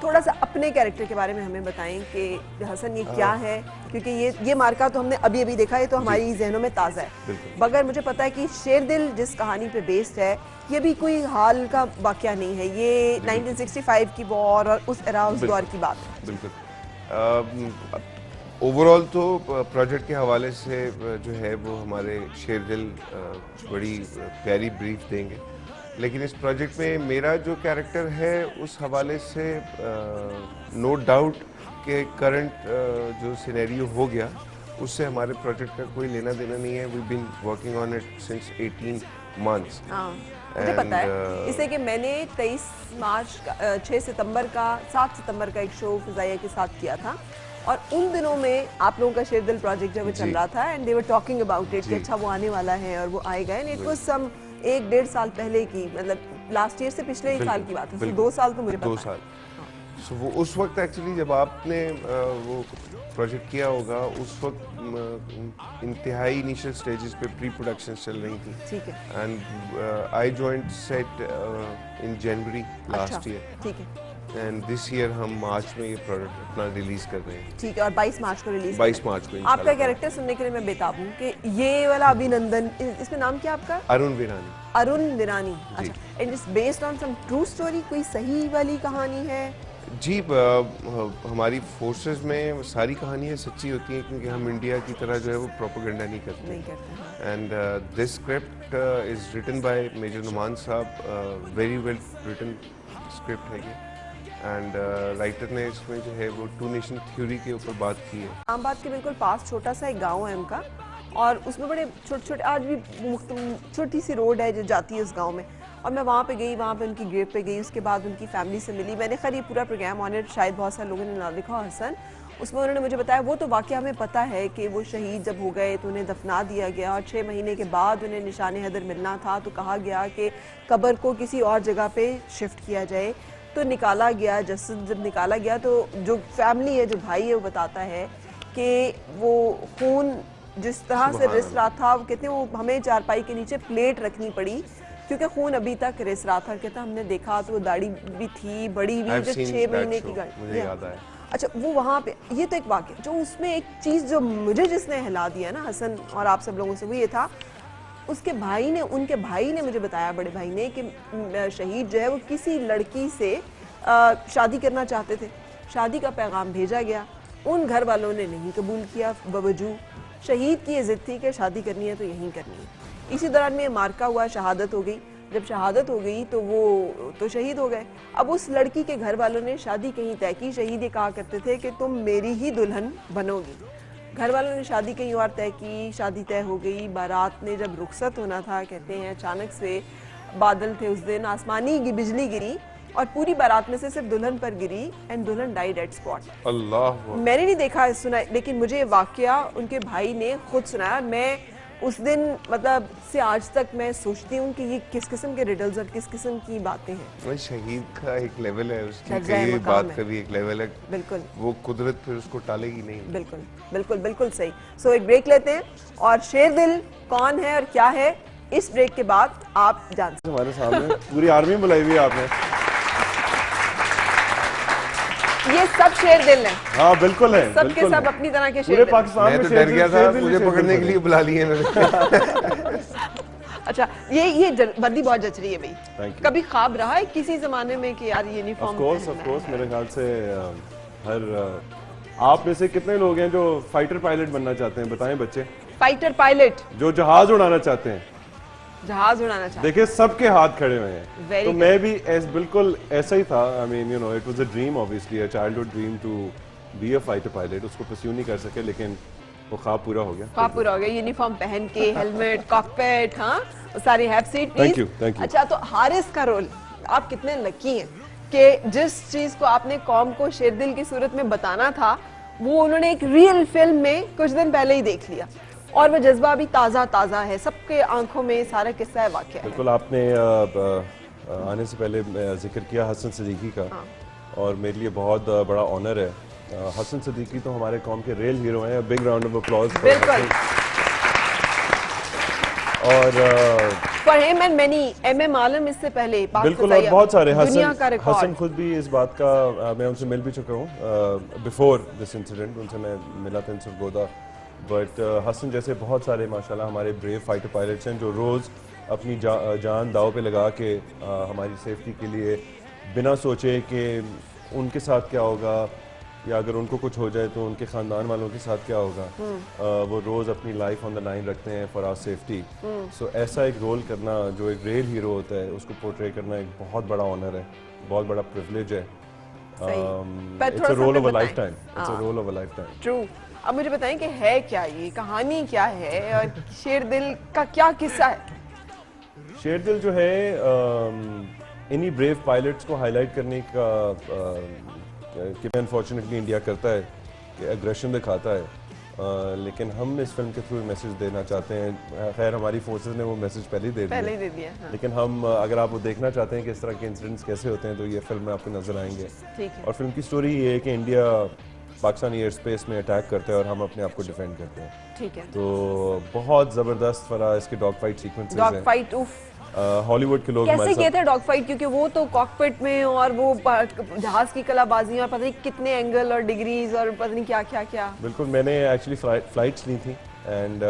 [SPEAKER 1] थोड़ा सा अपने कैरेक्टर के बारे में हमें बताएं कि हसन ये क्या है, क्योंकि ये मार्का तो हमने अभी अभी देखा है, तो हमारी जहनों में ताज़ा है, मगर मुझे पता है कि शेरदिल जिस कहानी पे बेस्ड है ये भी कोई हाल का वाकया नहीं है, ये 1965 की वॉर और उस एरा उस दौर की बात है।
[SPEAKER 6] बिल्कुल। ओवरऑल तो प्रोजेक्ट के हवाले से जो है वो हमारे शेरदिल बड़ी प्यारी ब्रीफ देंगे, लेकिन इस प्रोजेक्ट में मेरा जो कैरेक्टर है उस हवाले से नो डाउट कि करंट जो सिनेरियो हो गया उससे हमारे प्रोजेक्ट का कोई लेना देना नहीं है। We been working on it since 18 months.
[SPEAKER 1] मुझे पता है इसलिए कि मैंने 23 मार्च का 6 सितंबर का 7 सितंबर का एक शो फिजाइया के साथ किया था, और उन दिनों में आप लोगों का शेरदिल प्रोजेक्ट जब वो चल रहा था and they were talking about it कि अच्छा वो आने वाला है और वो आएगा, एंड इट वाज सम 1-1.5 साल पहले की, मतलब लास्ट ईयर से पिछले ही साल की बात है, 2 साल तो मुझे पता
[SPEAKER 6] 2
[SPEAKER 1] है।
[SPEAKER 6] साल। सो वो उस वक्त एक्चुअली जब आपने वो प्रोजेक्ट किया होगा, उस वक्त इंतहाई इनिशियल स्टेजेस पे प्री प्रोडक्शन चल रही थी,
[SPEAKER 1] ठीक है,
[SPEAKER 6] and I joined set in January last year,
[SPEAKER 1] ठीक है,
[SPEAKER 6] एंड दिस ईयर हम मार्च में ये प्रोडक्ट अपना रिलीज कर रहे हैं।
[SPEAKER 1] ठीक है, और 22 मार्च को रिलीज
[SPEAKER 6] 22 मार्च को
[SPEAKER 1] आपका
[SPEAKER 6] इंशाल्लाह।
[SPEAKER 1] कैरेक्टर सुनने के लिए मैं बेताब हूँ कि ये वाला अभिनंदन, इसमें नाम क्या आपका?
[SPEAKER 6] अरुण वीरानी।
[SPEAKER 1] अरुण वीरानी, अच्छा, and it's based on some true story, कोई सही वाली कहानी है?
[SPEAKER 6] जी, हमारी फोर्सेस में सारी कहानियाँ सच्ची होती हैं, क्योंकि हम इंडिया की तरह जो है वो प्रोपेगेंडा नहीं करते। And this script is written by major Numan sahab, very well written script है ये, एंड राइटर ने इसमें जो है वो टू नेशन थ्योरी के ऊपर बात की है।
[SPEAKER 1] इस्लामाबाद के बिल्कुल पास छोटा सा एक गांव है उनका, और उसमें बड़े छोटे छोटे, आज भी छोटी सी रोड है जो जाती है उस गांव में, और मैं वहाँ पे गई, वहाँ पे उनकी ग्रेव पे गई, उसके बाद उनकी फैमिली से मिली। मैंने खैर ये पूरा प्रोग्राम ऑन इट, शायद बहुत सारे लोगों ने ना देखा हसन, उसमें उन्होंने मुझे बताया वो तो वाकया हमें पता है कि वो शहीद जब हो गए तो उन्हें दफना दिया गया, और 6 महीने के बाद उन्हें निशान हैदर मिलना था, तो कहा गया कि कब्र को किसी और जगह पे शिफ्ट किया जाए, तो निकाला गया। जसद जब निकाला गया तो जो फैमिली है, जो भाई है, वो बताता है कि वो खून जिस तरह से रिस रहा था, वो कहते हैं वो हमें चारपाई के नीचे प्लेट रखनी पड़ी क्योंकि खून अभी तक रिस रहा था। कहता हमने देखा तो वो दाढ़ी भी थी, बड़ी भी, जो 6 महीने की
[SPEAKER 6] मुझे याद आया।
[SPEAKER 1] अच्छा, वो वहाँ पे ये तो एक वाक़या, जो उसमें एक चीज़ जो मुझे जिसने हिला दिया ना हसन और आप सब लोगों से, वो ये था उसके भाई ने, उनके भाई ने मुझे बताया, बड़े भाई ने, कि शहीद जो है वो किसी लड़की से शादी करना चाहते थे, शादी का पैगाम भेजा गया, उन घर वालों ने नहीं कबूल किया, बावजूद शहीद की ये जिद थी कि शादी करनी है तो यहीं करनी है। इसी दौरान में मार्का हुआ, शहादत हो गई। जब शहादत हो गई तो वो तो शहीद हो गए। अब उस लड़की के घर वालों ने शादी कहीं तय की। शहीद ये कहा करते थे कि तुम मेरी ही दुल्हन बनोगी। घर वालों ने शादी कहीं और तय की, शादी तय हो गई। बारात ने जब रुखसत होना था, कहते हैं अचानक से बादल थे उस दिन, आसमानी की बिजली गिरी और पूरी बारात में से सिर्फ दुल्हन पर गिरी एंड दुल्हन डाइड एट स्पॉट।
[SPEAKER 6] अल्लाह,
[SPEAKER 1] मैंने नहीं देखा सुना, लेकिन मुझे वाकया उनके भाई ने खुद सुनाया। मैं उस दिन मतलब से आज तक मैं सोचती हूँ कि ये किस किस्म के रिडल्स और किस किस्म की बातें हैं।
[SPEAKER 6] शहीद का एक लेवल है, उसकी कई बात का भी एक लेवल है।
[SPEAKER 1] बिल्कुल,
[SPEAKER 6] वो कुदरत फिर उसको टालेगी नहीं।
[SPEAKER 1] बिल्कुल बिल्कुल बिल्कुल सही। सो एक ब्रेक लेते हैं और शेरदिल कौन है और क्या है, इस ब्रेक के बाद आप जान सकते।
[SPEAKER 7] हमारे सामने पूरी आर्मी बुलाई हुई है आपने।
[SPEAKER 1] ये सब शेरदिल हैं।
[SPEAKER 7] हाँ बिल्कुल है,
[SPEAKER 1] सब के सब अपनी तरह के
[SPEAKER 7] पूरे
[SPEAKER 1] शेरदिल।
[SPEAKER 7] पाकिस्तान
[SPEAKER 6] मैं
[SPEAKER 7] में
[SPEAKER 6] तो डर गया था,
[SPEAKER 7] शेरदिल
[SPEAKER 6] मुझे पकड़ने के लिए बुला लिए इन्होंने।
[SPEAKER 1] अच्छा, ये वर्दी बहुत जच रही है भाई।
[SPEAKER 7] Thank you.
[SPEAKER 1] कभी ख्वाब रहा है किसी जमाने में कि यार यूनिफॉर्म
[SPEAKER 7] ऑफ कोर्स मेरे ख्याल से आप में से कितने लोग हैं जो फाइटर पायलट बनना चाहते हैं? बताएं बच्चे।
[SPEAKER 1] फाइटर पायलट,
[SPEAKER 7] जो जहाज उड़ाना चाहते हैं,
[SPEAKER 1] जहाज उड़ाना चाहते
[SPEAKER 7] देखिए सबके हाथ खड़े हुए हैं।
[SPEAKER 1] Very
[SPEAKER 7] तो
[SPEAKER 1] good.
[SPEAKER 7] मैं भी बिल्कुल ऐसा ही था। I mean you know it was a dream, obviously a childhood dream to be a fighter pilot. उसको परस्यू नहीं कर सके, लेकिन वो ख्वाब पूरा हो गया।
[SPEAKER 1] ख्वाब पूरा हो गया, यूनिफॉर्म पहन के, हेलमेट, कॉकपिट, हाँ, वो सारी have seat
[SPEAKER 7] Thank you, thank you.
[SPEAKER 1] अच्छा, तो हारिस का रोल, आप कितने लकी हैं कि जिस चीज को आपने कौम को शेरदिल की सूरत में बताना था, वो उन्होंने एक रियल फिल्म में कुछ दिन पहले ही देख लिया, और वो जज्बा भी ताज़ा है, सबके आंखों में सारा किस्सा है, वाक़या है।
[SPEAKER 7] बिल्कुल। आपने आने से पहले जिक्र किया हसन सिद्दीकी का, और मेरे लिए बहुत बड़ा ऑनर है। हसन सिद्दीकी तो हमारे कौम के रियल हीरो हैं। Big round of applause.
[SPEAKER 1] बिल्कुल।
[SPEAKER 7] और
[SPEAKER 1] For him and many, MM आलम इससे पहले
[SPEAKER 7] बिल्कुल, और बहुत सारे
[SPEAKER 1] दुनिया का
[SPEAKER 7] हसन
[SPEAKER 1] रिकॉर्ड।
[SPEAKER 7] खुद भी इस बात का, मैं उनसे मिल भी चुका हूँ बिफोर दिस इंसिडेंट। उनसे मैं मिला था इन सरगोदा। बट हसन जैसे बहुत सारे माशाल्लाह हमारे ब्रेव फाइटर पायलट्स हैं जो रोज़ अपनी जान दाव पे लगा के हमारी सेफ्टी के लिए, बिना सोचे कि उनके साथ क्या होगा या अगर उनको कुछ हो जाए तो उनके ख़ानदान वालों के साथ क्या होगा, वो रोज़ अपनी लाइफ ऑन द लाइन रखते हैं फॉर आवर सेफ्टी। सो ऐसा एक रोल करना, जो एक रियल हीरो होता है, उसको पोर्ट्रे करना एक बहुत बड़ा ऑनर है, बहुत बड़ा प्रिविलेज है। It's a role of a lifetime. It's a role of a lifetime.
[SPEAKER 1] True. अब मुझे बताएं कि है क्या ये कहानी, क्या है, और शेरदिल का क्या किस्सा है?
[SPEAKER 7] शेरदिल जो है इन्हीं ब्रेव पायलट्स को हाईलाइट करने का कि अनफॉर्चुनेटली इंडिया करता है कि एग्रेशन दिखाता है, लेकिन हम इस फिल्म के थ्रू मैसेज देना चाहते हैं। खैर हमारी फोर्सेस ने वो मैसेज पहले ही दे दिया,
[SPEAKER 1] हाँ।
[SPEAKER 7] लेकिन हम अगर आप वो देखना चाहते हैं कि इस तरह के इंसिडेंट्स कैसे होते हैं, तो ये फिल्म में आपको नजर आएंगे।
[SPEAKER 1] ठीक है।
[SPEAKER 7] और फिल्म की स्टोरी ये है कि इंडिया पाकिस्तानी एयर स्पेस में अटैक करता है और हम अपने आप को डिफेंड करते हैं।
[SPEAKER 1] ठीक है।
[SPEAKER 7] तो बहुत ज़बरदस्त फरा इसके डॉग फाइट सीक्वेंसेस
[SPEAKER 1] डॉग
[SPEAKER 7] हैं।
[SPEAKER 1] फाइट, उफ,
[SPEAKER 7] हॉलीवुड के लोग
[SPEAKER 1] कैसे किए थे डॉग फाइट? क्योंकि वो तो कॉकपिट में, और वो जहाज की कलाबाजियां, पता नहीं कितने एंगल और डिग्रीज और पता नहीं क्या क्या क्या।
[SPEAKER 7] बिल्कुल, मैंने एक्चुअली फ्लाइट्स ली थी, एंड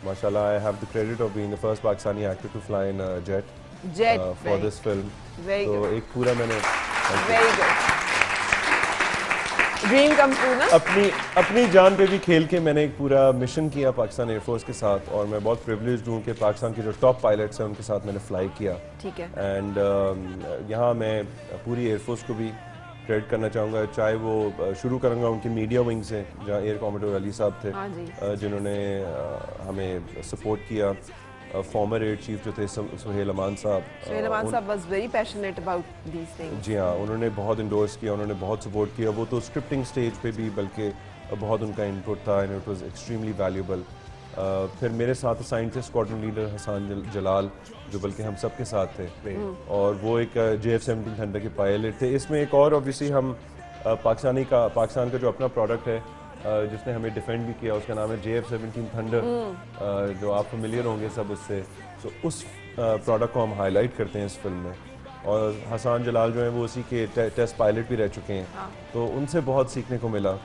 [SPEAKER 7] माशाल्लाह I have the credit of being the first Pakistani actor to fly in jet for this film.
[SPEAKER 1] Very
[SPEAKER 7] तो
[SPEAKER 1] गुड,
[SPEAKER 7] एक पूरा मैंने
[SPEAKER 1] very good, dream come true ना।
[SPEAKER 7] अपनी जान पे भी खेल के मैंने एक पूरा मिशन किया पाकिस्तान एयरफोर्स के साथ, और मैं बहुत प्रिविलेज्ड हूँ कि पाकिस्तान के जो टॉप पायलट्स हैं उनके साथ मैंने फ्लाई किया।
[SPEAKER 1] ठीक है।
[SPEAKER 7] एंड यहाँ मैं पूरी एयरफोर्स को भी क्रेडिट करना चाहूँगा, चाहे वो शुरू करूँगा उनकी मीडिया विंग से, जहाँ एयर कॉमोडोर अली साहब थे,
[SPEAKER 1] हाँ जी।
[SPEAKER 7] जिन्होंने हमें सपोर्ट किया। फॉर्मर एयर चीफ जो थे सुहेल अमान साहब,
[SPEAKER 1] सुहेल अमान साहब was very passionate about these things.
[SPEAKER 7] जी हाँ, उन्होंने बहुत इंडोर्स किया, उन्होंने बहुत सपोर्ट किया। वो तो स्क्रिप्टिंग स्टेज पे भी बल्कि बहुत उनका इनपुट था, and it was extremely valuable. फिर मेरे साथ साइंटिस्ट स्क्वाड्रन लीडर हसन जलाल, जो बल्कि हम सब के साथ थे, और वो एक JF-17 थंडर के पायलट थे। इसमें एक और ऑब्वियसली हम पाकिस्तान का जो अपना प्रोडक्ट है, जिसने हमें डिफेंड भी किया, उसका नाम है JF-17 थंडर, जो आप फेमिलियर होंगे सब उससे। तो उस प्रोडक्ट को हम हाईलाइट करते हैं इस फिल्म में, और हसन जलाल जो है वो उसी के टेस्ट पायलट भी रह चुके हैं। तो उनसे बहुत सीखने को मिला।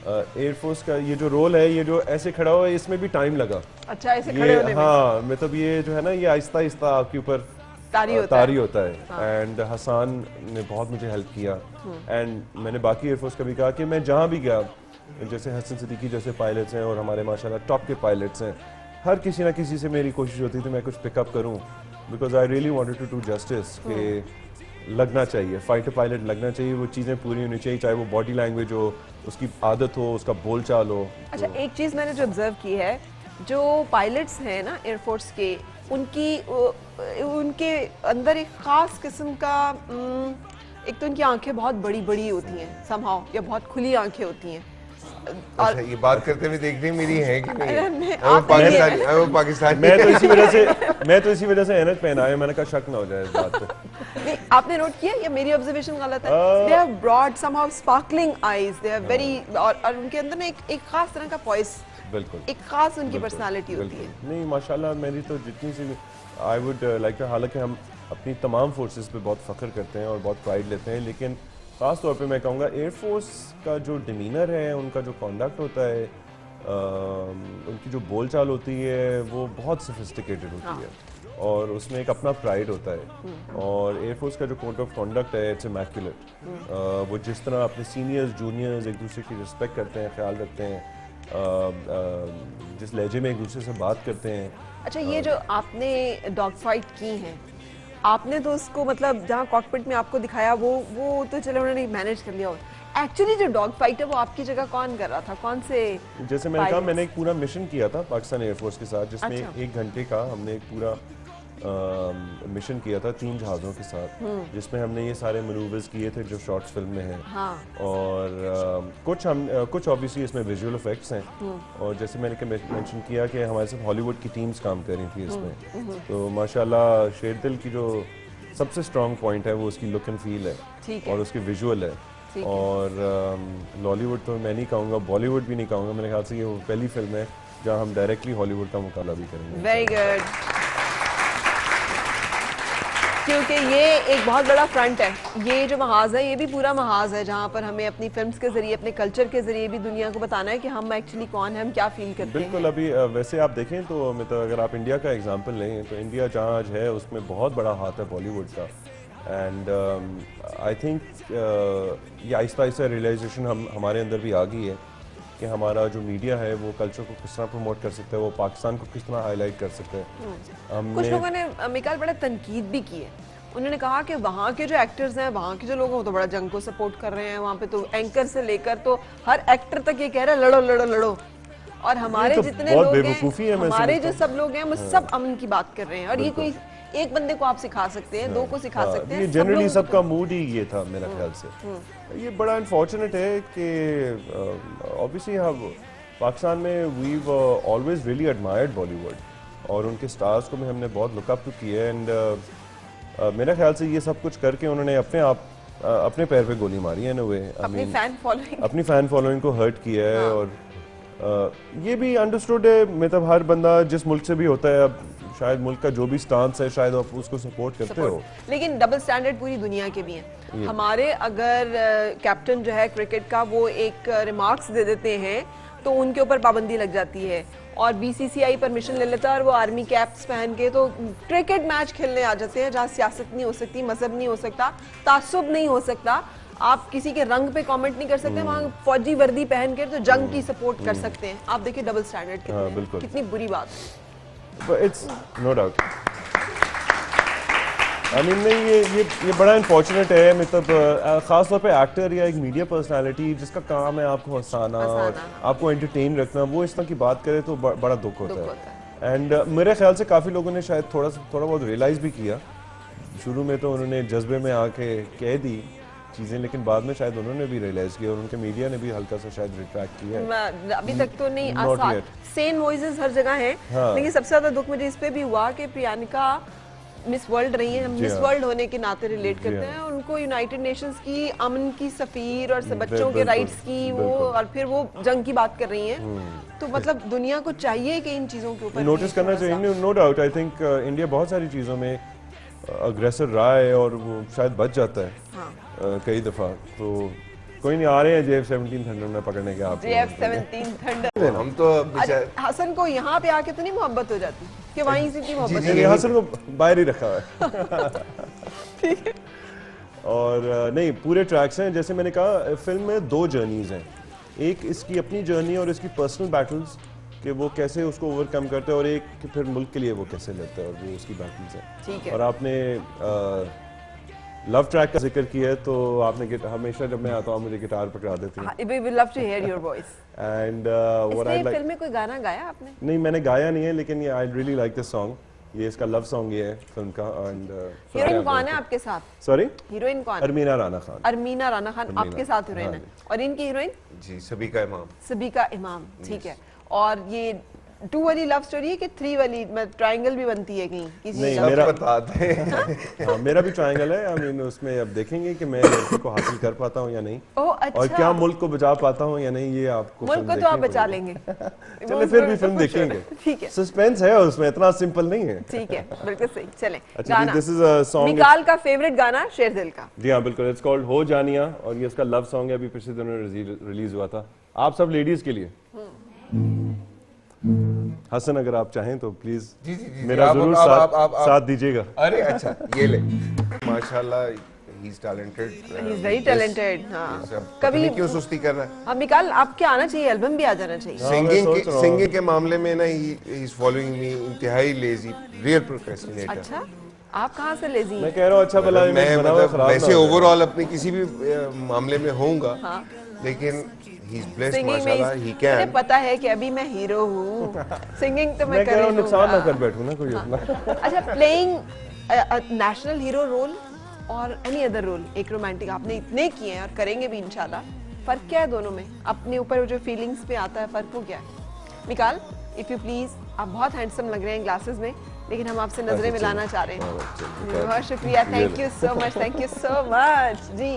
[SPEAKER 7] एयरफोर्स का ये जो रोल है, ये जो ऐसे खड़ा हुआ है, इसमें भी टाइम लगा।
[SPEAKER 1] अच्छा, ऐसे खड़े होने में?
[SPEAKER 7] हाँ, मतलब ये जो है ना, ये आहिस्ता आहिस्ता आपके ऊपर तारी होता है। एंड हसन ने बहुत मुझे हेल्प किया। एंड मैंने बाकी एयरफोर्स का भी कहा कि मैं जहाँ भी गया, जैसे हसन सिद्दीकी जैसे पायलट्स हैं और हमारे माशाल्लाह टॉप के पायलट्स हैं, हर किसी ना किसी से मेरी कोशिश होती थी मैं कुछ पिकअप करूं, because I really wanted to do justice कि लगना चाहिए, फाइटर पायलट लगना चाहिए, वो चीज़ें पूरी होनी चाहिए, चाहे वो बॉडी लैंग्वेज हो, उसकी आदत हो, उसका बोलचाल हो।
[SPEAKER 1] अच्छा, एक चीज़ मैंने जो ऑब्जर्व की है, जो पायलट्स हैं ना एयरफोर्स के, उनके अंदर एक ख़ास किस्म का, एक तो उनकी आंखें बहुत बड़ी बड़ी होती हैं समहाउ, या बहुत खुली आंखें होती हैं।
[SPEAKER 6] अच्छा, ये बात करते हुए देख रही मेरी है कि नहीं?
[SPEAKER 1] वो
[SPEAKER 6] पाकिस्तानी।
[SPEAKER 7] मैं तो इसी वजह से एनएच पहनाया, मैंने कहा शक ना हो जाए इस बात पे।
[SPEAKER 1] नहीं, आपने नोट किया या मेरी ऑब्जर्वेशन गलत है? They have broad somehow sparkling eyes, they are very, और उनके अंदर ना एक खास तरह का वॉइस,
[SPEAKER 7] बिल्कुल
[SPEAKER 1] एक खास उनकी पर्सनालिटी होती है।
[SPEAKER 7] नहीं माशाल्लाह, मेरी तो जितनी सी आई वुड लाइक, हालांकि हम अपनी तमाम फोर्सेस पे बहुत फ़ख्र करते हैं और बहुत प्राइड लेते हैं, लेकिन ख़ास तौर पे मैं कहूँगा एयरफोर्स का जो डिमीनर है, उनका जो कॉन्डक्ट होता है, उनकी जो बोलचाल होती है वो बहुत सोफिस्टिकेटेड होती है और उसमें एक अपना प्राइड होता है और एयरफोर्स का जो कोड ऑफ कॉन्डक्ट है इट्स इमैक्युलेट। वो जिस तरह अपने सीनियर्स जूनियर्स एक दूसरे की रिस्पेक्ट करते हैं, ख्याल रखते हैं, जिस लहजे में एक दूसरे से बात करते हैं।
[SPEAKER 1] अच्छा, ये जो आपने डॉग फाइट की है, आपने तो उसको मतलब जहाँ कॉकपिट में आपको दिखाया वो तो चलो उन्होंने मैनेज कर लिया। एक्चुअली जो डॉग फाइट है वो आपकी जगह कौन कर रहा था, कौन से?
[SPEAKER 7] जैसे मैंने कहा, मैंने एक पूरा मिशन किया था पाकिस्तान एयरफोर्स के साथ, जिसमें
[SPEAKER 1] अच्छा।
[SPEAKER 7] 1 घंटे का हमने एक पूरा मिशन किया था 3 जहाज़ों के साथ, जिसमें हमने ये सारे मनूवर्स किए थे जो शॉर्ट्स फिल्म में हैं।
[SPEAKER 1] हाँ।
[SPEAKER 7] और कुछ ऑब्वियसली इसमें विजुअल इफेक्ट्स हैं और जैसे मैंने मेंशन किया कि हमारे साथ हॉलीवुड की टीम्स काम कर रही थी इसमें। तो माशाल्लाह शेरदिल की जो सबसे स्ट्रॉन्ग पॉइंट है वो उसकी लुक एंड फील है और उसकी विजुअल है। और लॉलीवुड तो मैं नहीं कहूँगा, बॉलीवुड भी नहीं कहूँगा, मेरे ख्याल से ये वो पहली फिल्म है जहाँ हम डायरेक्टली हॉलीवुड का मुकाबला भी करेंगे।
[SPEAKER 1] वेरी गुड, क्योंकि ये एक बहुत बड़ा फ्रंट है, ये जो महाज है ये भी पूरा महाज है जहाँ पर हमें अपनी फिल्म्स के जरिए, अपने कल्चर के जरिए भी दुनिया को बताना है कि हम एक्चुअली कौन है, हम क्या फील करते हैं।
[SPEAKER 7] बिल्कुल। अभी वैसे आप देखें तो मतलब अगर आप इंडिया का एग्जांपल लें तो इंडिया जहाँ आज है उसमें बहुत बड़ा हाथ है बॉलीवुड का। एंड आई थिंक ये आहिस्ता आहिस्ता रियलाइजेशन हमारे अंदर भी आ गई है कि हमारा जो मीडिया है वो कल्चर को किस तरह प्रमोट कर सकता है, वो पाकिस्तान को किस तरह हाईलाइट कर सकता है।
[SPEAKER 1] कुछ लोगों ने मिकाल बड़ा तनकीद भी की है, उन्होंने कहा कि वहाँ के जो एक्टर्स हैं, वहाँ के जो लोग हैं वो तो बड़ा जंग को सपोर्ट कर रहे हैं, वहाँ पे तो एंकर से लेकर तो हर एक्टर तक ये कह रहा है लड़ो लड़ो लड़ो, और हमारे
[SPEAKER 7] तो
[SPEAKER 1] जितने
[SPEAKER 7] बहुत
[SPEAKER 1] लोग
[SPEAKER 7] बेवकूफ़ी है,
[SPEAKER 1] हैं,
[SPEAKER 7] मैं
[SPEAKER 1] हमारे
[SPEAKER 7] समझता
[SPEAKER 1] जो सब लोग हैं वो सब अमन की बात कर रहे हैं। और ये कोई एक बंदे को आप सिखा सकते हैं, 2 को सिखा सकते हैं,
[SPEAKER 7] ये जनरली सबका मूड ही ये था मेरा ख्याल से। ये बड़ा अनफॉर्चुनेट है कि ऑब्वियसली हम पाकिस्तान में we always really admired Bollywood और उनके स्टार्स को भी हमने बहुत लुकअप टू किया है। एंड मेरा ख्याल से ये सब कुछ करके उन्होंने अपने पैर पे गोली मारी है,
[SPEAKER 1] अपनी
[SPEAKER 7] फैन फॉलोइंग को हर्ट किया है। हाँ। और ये भी अंडरस्टूड है, मतलब हर बंदा जिस मुल्क से भी होता है, अब शायद मुल्क का जो भी स्टांस है शायद आप उसको सपोर्ट करते हो,
[SPEAKER 1] लेकिन डबल स्टैंडर्ड पूरी दुनिया के भी हैं। हमारे अगर कैप्टन जो है क्रिकेट का वो एक रिमार्क्स दे देते हैं तो उनके ऊपर पाबंदी लग जाती है और बीसीसीआई परमिशन ले लेता है और वो आर्मी कैप्स पहन के तो क्रिकेट मैच खेलने आ जाते हैं जहाँ सियासत नहीं हो सकती, मजहब नहीं हो सकता, तासुब नहीं हो सकता, आप किसी के रंग पे कमेंट नहीं कर सकते, वहाँ फौजी वर्दी पहन के तो जंग की सपोर्ट कर सकते हैं। आप देखिए डबल स्टैंडर्ड कितनी बुरी बात है।
[SPEAKER 7] But it's no doubt. I mean, नहीं ये बड़ा अनफॉर्चुनेट है, मतलब खास तौर पे एक्टर या एक मीडिया पर्सनालिटी जिसका काम है आपको हंसाना और आपको एंटरटेन रखना, वो इस तरह की बात करे तो बड़ा दुख होता है। एंड मेरे ख्याल से काफ़ी लोगों ने शायद थोड़ा बहुत रियलाइज़ भी किया। शुरू में तो उन्होंने जज्बे में आके कह दी चीज़ें, लेकिन बाद में शायद उन्होंने भी रियलाइज किया और उनके मीडिया ने भी हल्का सा शायद रिट्रैक्ट किया है।
[SPEAKER 1] अभी तक तो नहीं, सेन वॉइसेस हर जगह हैं। हाँ। लेकिन सबसे ज्यादा दुख मुझे इस पे भी हुआ कि प्रियंका मिस वर्ल्ड रही है, हम मिस वर्ल्ड होने के नाते रिलेट करते हैं उनको, यूनाइटेड नेशंस की अमन की सफीर और बच्चों के राइट्स की वो, और फिर वो जंग की बात कर रही हैं। तो मतलब दुनिया को चाहिए कि इन चीजों के ऊपर
[SPEAKER 7] नोटिस करना चाहिए। No doubt, I think India बहुत सारी चीज़ों में अग्रेसर रहा है और वो शायद बच जाता है। हाँ। कई दफ़ा। तो कोई नहीं, आ रहे हैं JF-17 थंडर में पकड़ने के आप।
[SPEAKER 1] JF-17 थंडर हम तो हसन को यहाँ पे आके तो नहीं मोहब्बत हो जाती कि वहीं से की मोहब्बत है?
[SPEAKER 7] हसन को बाहर ही रखा है।
[SPEAKER 1] ठीक है।
[SPEAKER 7] और नहीं, पूरे ट्रैक्स हैं, जैसे मैंने कहा फिल्म में 2 जर्नीज हैं, एक इसकी अपनी जर्नी और इसकी पर्सनल बैटल्स कि वो कैसे उसको ओवरकम करते हैं, और एक कि फिर मुल्क के लिए वो कैसे लड़ते हैं, और वो उसकी बैटल्स हैं।
[SPEAKER 1] ठीक है।
[SPEAKER 7] और आपने लव ट्रैक का जिक्र किया है तो आपने हमेशा जब मैं आता हूँ मुझे गिटार पकड़ा देती हैं।
[SPEAKER 1] We would love to hear your voice.
[SPEAKER 7] And what I like,
[SPEAKER 1] film में कोई गाना गाया आपने?
[SPEAKER 7] नहीं, मैंने गाया नहीं है, लेकिन ये I really like this song. ये इसका लव सॉन्ग ये है फिल्म का। एंड
[SPEAKER 1] हीरोइन कौन है आपके साथ?
[SPEAKER 7] सॉरी,
[SPEAKER 1] हीरोइन कौन?
[SPEAKER 7] अरमीना राना खान।
[SPEAKER 1] अरमीना राना खान आपके साथ हीरोइन है, और इनकी हीरोइन?
[SPEAKER 6] जी सबीका इमाम।
[SPEAKER 1] सबीका इमाम, ठीक है। और ये 2 वाली लव स्टोरी है कि 3 वाली ट्रायंगल भी बनती है कहीं किसी?
[SPEAKER 7] नहीं, मेरा बताते हैं। हाँ, मेरा भी ट्रायंगल है। आई मीन उसमें अब देखेंगे कि मैं लड़की को हासिल कर पाता हूँ या नहीं।
[SPEAKER 1] ओह अच्छा।
[SPEAKER 7] और क्या मुल्क को बचा पाता हूँ या नहीं, ये आपको
[SPEAKER 1] मुल्क को तो आप बचा लेंगे।
[SPEAKER 7] चलिए फिर भी फिल्म देखेंगे।
[SPEAKER 1] ठीक है,
[SPEAKER 7] सस्पेंस है उसमें, इतना सिंपल नहीं है।
[SPEAKER 1] ठीक है, बिल्कुल सही। चलें,
[SPEAKER 7] गाना this is a song
[SPEAKER 1] Mikaal का फेवरेट गाना शेरदिल का।
[SPEAKER 7] जी हाँ बिल्कुल, इट्स कॉल्ड हो जानिया, और ये उसका लव सॉन्ग है, अभी पिछले दिनों रिलीज हुआ था, आप सब लेडीज के लिए। हसन अगर आप चाहें तो प्लीज
[SPEAKER 6] जी, जी, जी,
[SPEAKER 7] मेरा
[SPEAKER 6] आप-
[SPEAKER 7] जरूर
[SPEAKER 6] आप-
[SPEAKER 7] साथ दीजिएगा।
[SPEAKER 6] अरे अच्छा, ये ले माशाल्लाह, he is talented,
[SPEAKER 1] he is very talented. हाँ,
[SPEAKER 6] कभी
[SPEAKER 1] कभी
[SPEAKER 6] क्यों सुस्ती कर रहा है?
[SPEAKER 1] हाँ मिकाल, आपके आना चाहिए, एल्बम भी आ जाना चाहिए।
[SPEAKER 7] हाँ, मैं सोच रहा हूँ।
[SPEAKER 6] सिंगिंग के मामले में ना ही इज फॉलोइंग मी, इंतहाई लेजी, रियल प्रोक्रेस्टिनेटर।
[SPEAKER 1] अच्छा, आप कहाँ से लेजी?
[SPEAKER 7] मैं कह रहा हूँ अच्छा भला
[SPEAKER 6] मैं
[SPEAKER 7] image बना हुआ
[SPEAKER 6] मतलब
[SPEAKER 7] खराब ना
[SPEAKER 6] वैसे
[SPEAKER 7] हो जाए।
[SPEAKER 6] ओवरऑल अपने किसी भी मामले में होऊंगा,
[SPEAKER 1] हाँ।
[SPEAKER 6] लेकिन ही इज ब्लेस्ड
[SPEAKER 1] सिंगिंग में
[SPEAKER 6] माशाल्लाह, ही
[SPEAKER 1] मुझे
[SPEAKER 6] कैन।
[SPEAKER 1] पता है कि अभी मैं हीरो हूँ, सिंगिंग तो मैं
[SPEAKER 7] मैं
[SPEAKER 1] कर
[SPEAKER 7] कह रहा
[SPEAKER 1] ही
[SPEAKER 7] हूँ नुकसान ना
[SPEAKER 1] लूंगा।
[SPEAKER 7] कर बैठूं ना कोई अपना।
[SPEAKER 1] अच्छा, प्लेइंग नेशनल हीरो रोल और एनी अदर रोल, एक रोमांटिक, आपने इतने किए हैं और करेंगे भी इंशाल्लाह, फर्क क्या है दोनों में? अपने ऊपर जो फीलिंग्स पे आता है, फर्क वो क्या है? मिकाल, इफ यू प्लीज, आप बहुत हैंडसम लग रहे हैं ग्लासेस में, लेकिन हम आपसे नजरें मिलाना चाह रहे हैं। बहुत शुक्रिया, thank you so much, thank you so much जी।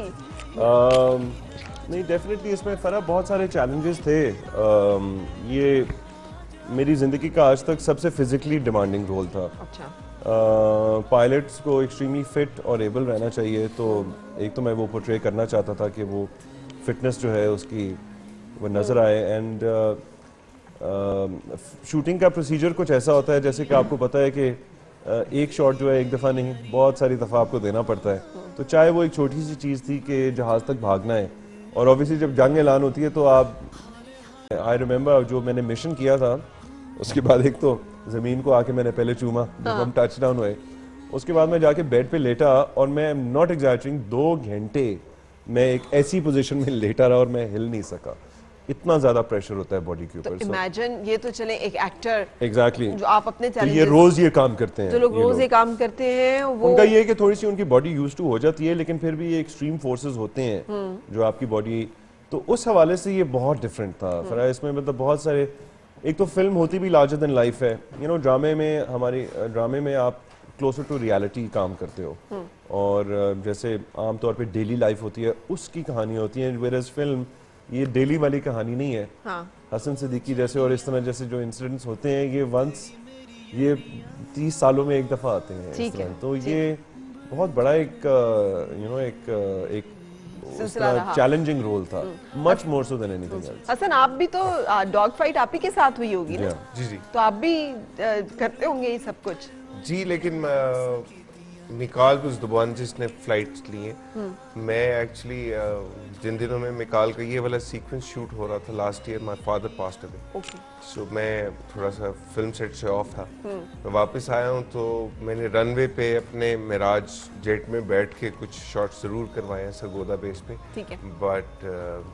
[SPEAKER 7] नहीं, डेफिनेटली इसमें फर्क, बहुत सारे चैलेंजेस थे। ये मेरी ज़िंदगी का आज तक सबसे फिजिकली डिमांडिंग रोल था।
[SPEAKER 1] अच्छा,
[SPEAKER 7] पायलट्स को एक्सट्रीमली फिट और एबल रहना चाहिए, तो एक तो मैं वो पोर्ट्रे करना चाहता था कि वो फिटनेस जो है उसकी वो नज़र आए। एंड शूटिंग का प्रोसीजर कुछ ऐसा होता है, जैसे कि आपको पता है कि एक शॉट जो है एक दफ़ा नहीं, बहुत सारी दफ़ा आपको देना पड़ता है। तो चाहे वो एक छोटी सी चीज़ थी कि जहाज़ तक भागना है, और ऑब्वियसली जब जंग ऐलान होती है तो आप, आई रिमेंबर जो मैंने मिशन किया था, उसके बाद एक तो ज़मीन को आके मैंने पहले चूमा जब हम टच डाउन हुए, उसके बाद मैं जाके बेड पे लेटा और मैं नॉट एग्जैजरिंग 2 घंटे मैं एक ऐसी पोजीशन में लेटा रहा और मैं हिल नहीं सका। इतना ज्यादा प्रेशर होता है बॉडी के
[SPEAKER 1] तो
[SPEAKER 7] ऊपर।
[SPEAKER 1] इमेजिन, ये तो चले एक एक्टर,
[SPEAKER 7] एग्जैक्टली,
[SPEAKER 1] जो आप अपने
[SPEAKER 7] तो ये
[SPEAKER 1] challenges-
[SPEAKER 7] रोज ये काम करते हैं,
[SPEAKER 1] जो लोग रोज ये काम करते हैं, वो
[SPEAKER 7] उनका ये है कि थोड़ी सी उनकी बॉडी यूज टू हो जाती है, लेकिन फिर भी ये एक्सट्रीम फोर्सेस होते हैं जो आपकी बॉडी, तो उस हवाले से ये बहुत डिफरेंट था। फिर इसमें मतलब बहुत सारे, एक तो फिल्म होती भी लार्जर देन लाइफ है, यू नो, ड्रामे में, हमारी ड्रामे में आप क्लोजर टू रियलिटी काम करते हो, और जैसे आमतौर पे डेली लाइफ होती है उसकी कहानी होती है, वेयर एज फिल्म ये डेली वाली कहानी नहीं है।
[SPEAKER 1] हाँ।
[SPEAKER 7] हसन सिद्दीकी जैसे और इस तरह जैसे जो इंसिडेंट्स होते हैं, ये वंस, ये 30 सालों में एक दफा आते हैं इस
[SPEAKER 1] ठीक
[SPEAKER 7] तरह।
[SPEAKER 1] है,
[SPEAKER 7] तो ये बहुत बड़ा एक यू नो एक
[SPEAKER 1] सिलसिला रहा।
[SPEAKER 7] चैलेंजिंग रोल था, much more so than anything else.
[SPEAKER 1] Hasan, आप भी तो डॉग फाइट आप ही के साथ हुई होगी ना?
[SPEAKER 6] जी जी
[SPEAKER 1] तो आप भी करते होंगे ये सब कुछ?
[SPEAKER 6] जी, लेकिन मिकाल उस दुबान जिसने फ्लाइट्स ली हैं, मैं एक्चुअली जिन दिनों में मिकाल का ये वाला सीक्वेंस शूट हो रहा था last year, my father passed away,
[SPEAKER 1] okay,
[SPEAKER 6] so मैं थोड़ा सा फिल्म सेट से ऑफ था। मैं वापस आया हूँ तो मैंने रनवे पे अपने मिराज जेट में बैठ के कुछ शॉट्स जरूर करवाए हैं सरगोदा बेस पे,
[SPEAKER 1] ठीक है।
[SPEAKER 6] बट